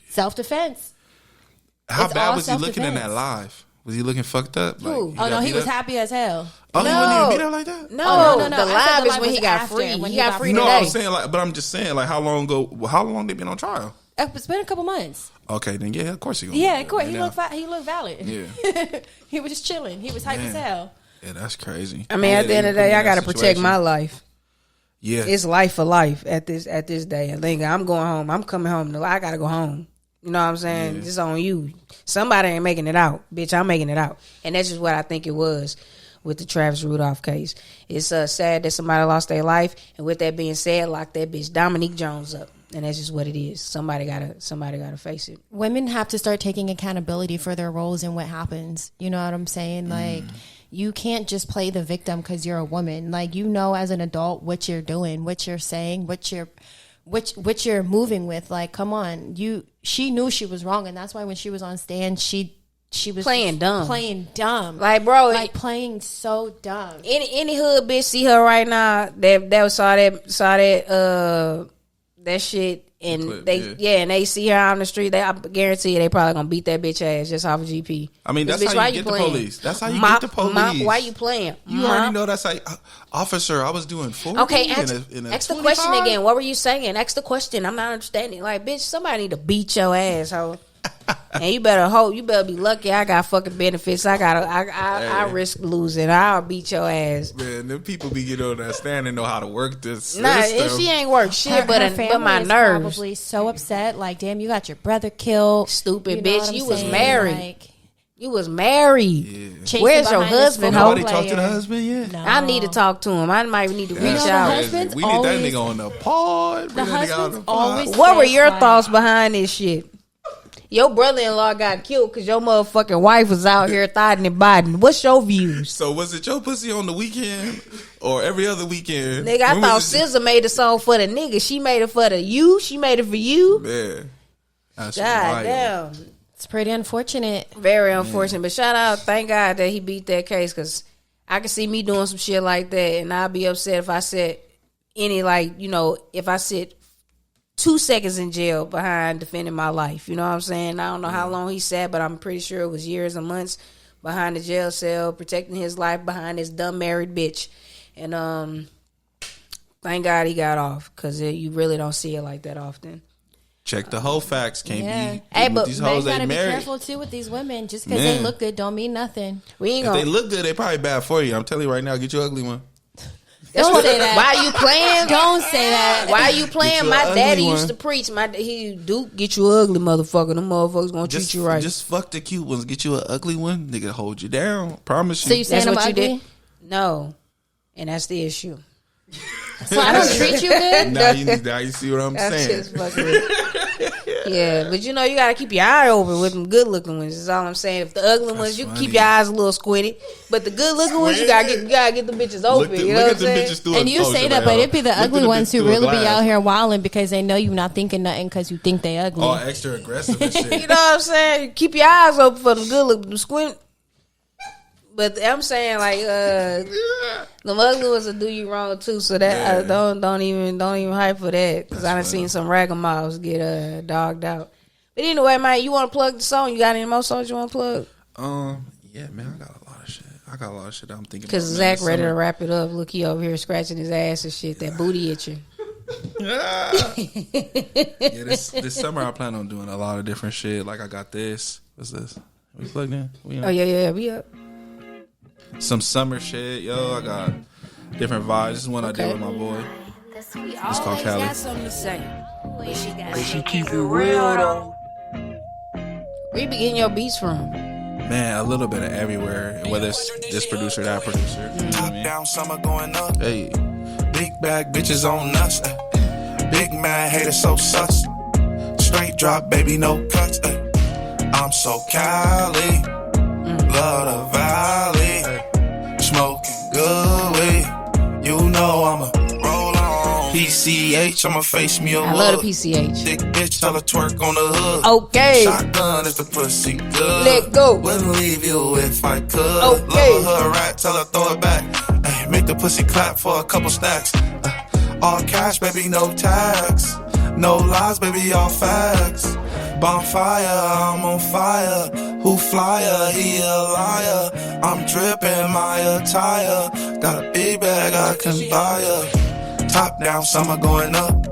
Self-defense. How bad was he looking in that live? Was he looking fucked up? He was happy as hell. Oh, he wouldn't even beat her like that? No. The live is when he got free. He got free today. No, I'm saying but I'm just saying how long they been on trial? It's been a couple months. Okay, then of course he gonna. Yeah, of course he looked valid. Yeah, he was just chilling. He was hype as hell. Yeah, that's crazy. I mean, at the end of the day, I got to protect my life. Yeah, it's life for life at this day. I think I'm going home. I'm coming home. I got to go home. You know what I'm saying? It's on you. Somebody ain't making it out. Bitch, I'm making it out. And that's just what I think it was with the Travis Rudolph case. It's sad that somebody lost their life. And with that being said, lock that bitch Dominique Jones up. And that's just what it is. Somebody gotta face it. Women have to start taking accountability for their roles and what happens. You know what I'm saying? Like, you can't just play the victim because you're a woman. Like, you know as an adult what you're doing, what you're saying, what you're moving with. Like, come on. She knew she was wrong, and that's why when she was on stand, she was playing dumb. Like, bro, playing so dumb. Any hood bitch see her right now that shit and clip, they and they see her on the street, I guarantee you they probably gonna beat that bitch ass just off of GP. I mean, that's bitch, how you get the police. That's how you get the police. Why you playing? You already know that's like, officer, I was doing 40. Okay, ask the question again. What were you saying? Ask the question. I'm not understanding. Like, bitch, somebody need to beat your ass, ho. And you better be lucky I got fucking benefits. I risk losing. I'll beat your ass. Man, them people be getting on that stand and know how to work this Nah, system. she ain't work shit, her but family my is nerves. probably so upset. Like, damn, you got your brother killed. Stupid you know bitch. what You I'm was saying? married. Like, you was married. chasing Where's your behind this husband, football ho? Nobody talked to the player. husband yet? No. I need to talk to him. I might need to reach That's out. crazy. husband's We need that always- nigga on the pod. The Bring that nigga on husband's the pod. always- What were your Like- thoughts behind this shit? Your brother-in-law got killed because your motherfucking wife was out here thotting and biting. What's your views? So was it your pussy on the weekend or every other weekend? Nigga, I When thought was it- SZA made a song for the nigga. She made it for the you. She made it for you. Man, that's God wild. damn. It's pretty unfortunate. Very unfortunate. But shout out, thank God that he beat that case because I can see me doing some shit like that and I'll be upset if I sit if I sit 2 seconds in jail behind defending my life. You know what I'm saying? I don't know how long he sat, but I'm pretty sure it was years and months behind the jail cell, protecting his life behind this dumb married bitch. And thank God he got off because you really don't see it like that often. Check the whole facts. Can't Yeah. be. Hey, but these Men hoes gotta ain't be married. careful too with these women. Just because they Man. look good don't mean nothing. We ain't If gonna. they look good, they probably bad for you. I'm telling you right now. Get you an ugly one. Don't say that. Why you playing? Don't say that. Why you playing? you My an daddy ugly used one. to preach. Duke, get you an ugly motherfucker. Them motherfuckers gonna treat you right. Just fuck the cute ones. Get you an ugly one. Nigga, hold you down. Promise you. So you saying That's I'm what you ugly? did? No, and that's the issue. So I don't treat you good? now you see what I'm That's saying. just fucking. Yeah, but you gotta keep your eye open with them good looking ones. Is all I'm saying. If the ugly ones, you can keep funny. your eyes a little squinty, but the good looking ones, you gotta get the bitches open. Look, you know look what at I'm the saying? bitches through And you say that, but it be the ugly ones who really be out here wilding because they know you not thinking nothing because you think they ugly. all extra aggressive and You shit. know what I'm saying? Keep your eyes open for them good looking, them squint. But I'm saying like them ugly ones will do you wrong too. So that don't even hype for that because I done seen some ragamuffins get dogged out. But anyway, man, you want to plug the song? You got any more songs you want to plug? Yeah, man, I got a lot of shit. I'm thinking Because about, Zach man, ready to this wrap it up. Look, he over here scratching his ass and shit. That booty itching. summer. Yeah, this summer I plan on doing a lot of different shit. Like I got this. What's this? We plugged in? Oh yeah, we up. Some summer shit, yo. I got different vibes. This is one I did with my boy. It's called Cali. Got something to say. But she keep it real though. Where you be getting your beats from? Man, a little bit of everywhere. Whether it's this producer, that producer. You know what I Top mean? down, summer going up. Hey, Big bag bitches on us. Big man hater so sus. Straight drop, baby, no cuts. I'm so Cali. Love the valley. Smoking good weed. You know I'ma roll on. PCH, I'ma face me a I love the PCH. Thick bitch, tell her twerk on the hood. Okay. Shotgun if the pussy good. Let go. Wouldn't leave you if I could. Okay. Love a hood rat, tell her throw it back. Ay, make the pussy clap for a couple stacks. All cash, baby, no tax. No lies, baby, all facts. Bonfire, I'm on fire. Who flyer? He a liar. I'm dripping my attire. Got a big bag I can buy her. Top down, summer going up.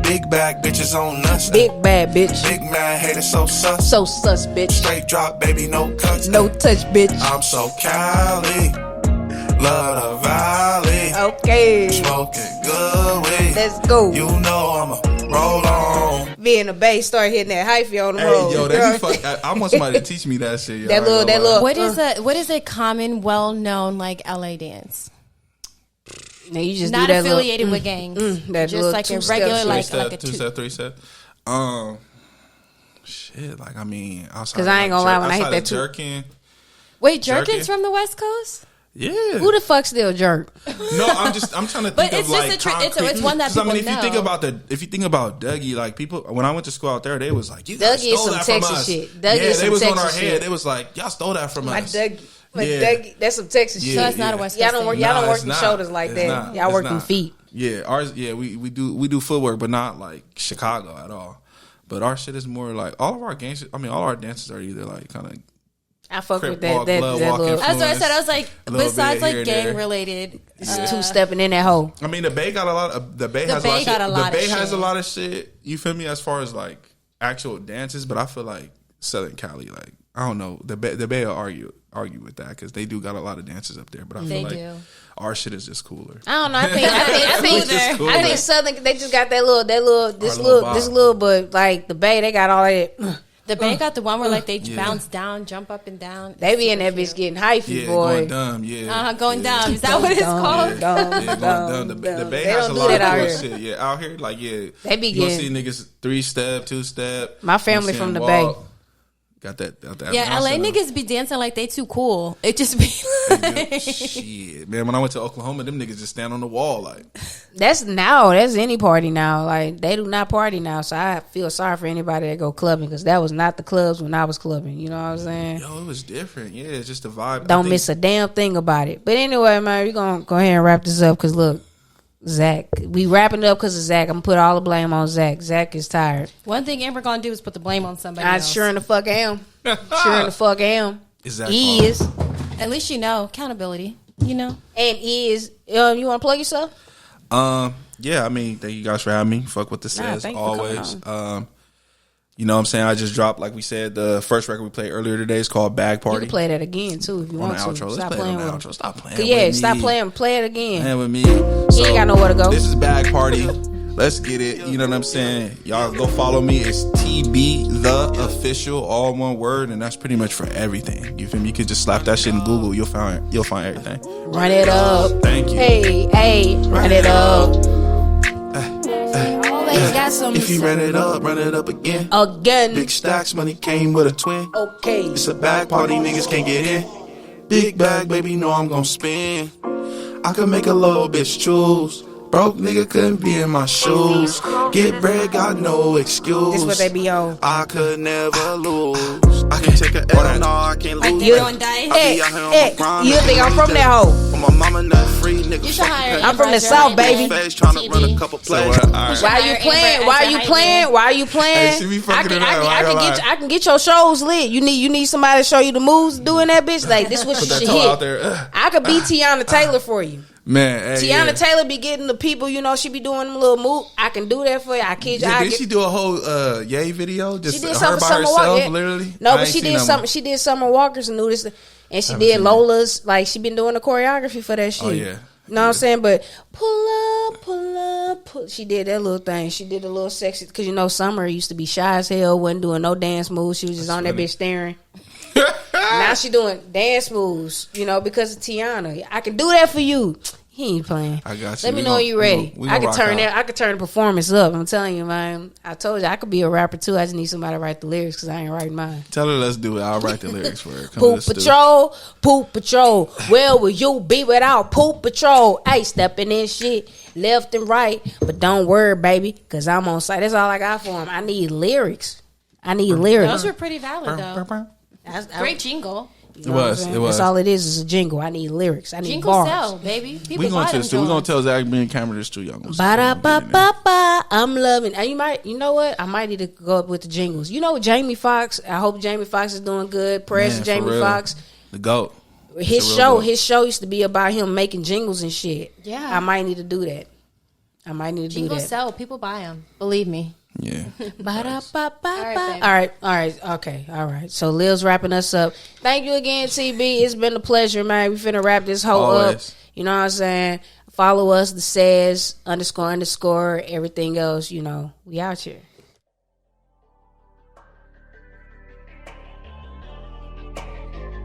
Big bag bitches on us. Big bad bitch. Big man hater so sus. So sus, bitch. Straight drop, baby, no cuts. No touch, bitch. I'm so Cali. Love the valley. Okay. Smoking good weed. Let's go. You know I'ma roll on. Be in the bass, start hitting that hyphy on the road. hey, yo, that be fuck. I want somebody to teach me that shit. Yo. That little- What is a common, well known like LA dance? Now you just Not do that affiliated with gangs. that Just little like a two-step regular, shit. like step, a two step, 3 step. Shit, like I mean, outside 'Cause I ain't gonna lie, when I hit outside that of two- jerking. Wait, Jerky? Jerkin's from the West Coast? Yeah. Who the fuck still jerk? No, I'm trying to think But of it's just like a it's concrete- one that 'cause, I mean, people if you think about Dougie, like people when I went to school out there, they was like, "You guys Dougie is stole some that from Texas us." shit. Dougie yeah, is they some was on our Texas head. shit. They was like, "Y'all stole that from My us." Dougie, Yeah. Dougie, that's some Texas Yeah, shit. So it's not a West Coast Y'all don't work. thing. Y'all Nah, don't work it's the not. shoulders like It's that. not. Y'all It's work them not. feet. Yeah, ours. Yeah, we do footwork, but not like Chicago at all. But our shit is more like all of our gangsters. I mean, all our dances are either like kind of. I fuck with Crip walk, that blood little. walking. That's what I said. I was like, A little besides bit like here and gang there. related, Two stepping in that hole. I mean, the Bay got a lot. The Bay has Bay got a lot The of Bay has shit. a lot of shit. You feel me? As far as like actual dances, but I feel like Southern Cali, like I don't know, the Bay will argue with that because they do got a lot of dances up there. But I feel They like do. our shit is just cooler. I don't know. I Just cooler. think Southern they just got this little vibe. little, but like the Bay they got all that. The Bay got the one where like they bounce down, jump up and down. They be in that bitch getting hyphy, Yeah, boy. going dumb. Yeah, Going down. Is that what it's called? Yeah, going dumb. The Bay They has don't a do lot of that out cool here. shit. Yeah, out here, like They be you gonna see getting- niggas 3-step, 2-step. My family You from the saying Bay. walk. Got that Yeah, LA bouncing on. niggas be dancing like they too cool. It just be like, Shit, man. When I went to Oklahoma, them niggas just stand on the wall like. That's any party now. Like they do not party now, so I feel sorry for anybody that go clubbing because that was not the clubs when I was clubbing. You know what I'm saying? Yo, it was different. Yeah, it's just the vibe. Don't miss a damn thing about it. But anyway, man, we gonna go ahead and wrap this up because look, Zach, we wrapping it up because of Zach. I'm gonna put all the blame on Zach. Zach is tired. one thing Amber gonna do is put the blame on somebody I else. sure in the fuck am. Sure in the fuck am. Is Zach He fault? is At least you know accountability. You know. and is. You want to plug yourself? Yeah, I mean, thank you guys for having me. Fuck what this says, thank you for coming always. You know what I'm saying? I just dropped, like we said, the first record we played earlier today is called Bag You Party. can play that again too if you On want the to. outro. Let's Stop play it playing on with the him. outro. Stop playing Yeah, with stop me. playing. Play it again. Playing with me. He ain't got nowhere to go. This is Bag Party. Let's get it. You know what I'm saying? Y'all go follow me. It's TB the official, all one word, and that's pretty much for everything. You feel me? You could just slap that shit in Google. You'll find everything. Run it up. Thank you. Hey, run it up. Always got some. If you run it up again. Again. Big stacks, money came with a twin. Okay. It's a bag party, niggas can't get in. Big bag, baby, know I'm gon' spend. I could make a little bitch choose. Broke nigga couldn't be in my shoes. Get bread, got no excuse. This what they be on. I could never lose. I can take a L, no, I can't Like lose. they doing diet. Hey, I be out here on hey, my grind you every think I'm from day. that hoe? When my mama not free, nigga. You should hire. I'm from the Amber South, as your baby. Face trying to run a TB. couple So plays. what? All right. Why you hire playing? Amber Why as you your hype playing? man. Why you playing? Hey, she be fucking it up, I ain't gonna I can get your shows lit. You need somebody to show you the moves doing that bitch. Like this what Put that shit toe out hit. there. I could be Tiana Taylor for you. Man, hey, Tiana yeah. Taylor be getting the people, you know, she be doing them little moves. I can do that for you. I kid you. Yeah, I did get- she do a whole Yay video? Just She did her something by for Summer herself, Walker. Yeah. literally? No, I but ain't she seen did that something. one. She did Summer Walker's and this, and she Haven't did seen that. Lola's. Like she been doing the choreography for that shit. Oh, yeah. You know what I'm saying? But pull up. She did that little thing. She did a little sexy because you know Summer used to be shy as hell, wasn't doing no dance moves. She was just on that funny. bitch staring. Now she doing dance moves, you know, because of Tiana. I can do that for you. He ain't playing. I got you. Let me We know gon- when you we ready. gon- we I gon' could rock turn out. that. I could turn the performance up. I'm telling you, man. I told you I could be a rapper too. I just need somebody to write the lyrics because I ain't writing mine. Tell her let's do it. I'll write the lyrics for her. Come to Poop the studio. Patrol, Poop Patrol. Where will you be without Poop Patrol? Hey, stepping in shit left and right. But don't worry, baby, because I'm on site. That's all I got for him. I need lyrics. Those were pretty valid though. That's Great jingle. you know what I'm saying? It was. That's all it is a jingle. I need lyrics. I need Jingle bars. sell, baby. People We buy going to them the studio. We gonna joints. tell Zach me and camera this studio. Ba-da-ba-ba-ba. I'm loving. And you know what? I might need to go up with the jingles. You know, Jamie Foxx. I hope Jamie Foxx is doing good. Press Man, for Jamie real. Foxx. The GOAT. His It's a real show used to be about him making jingles and shit. Yeah. I might need to do that. I might need to do Jingle that. sell. People buy them. Believe me. Yeah. Ba-da-ba-ba-ba. babe. All right. Okay. All right. So Lil's wrapping us up. Thank you again, TB. It's been a pleasure, man. We finna wrap this whole up. Always. You know what I'm saying? Follow us, the says __ everything else. You know, we out here.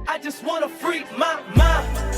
I just wanna freak my mind.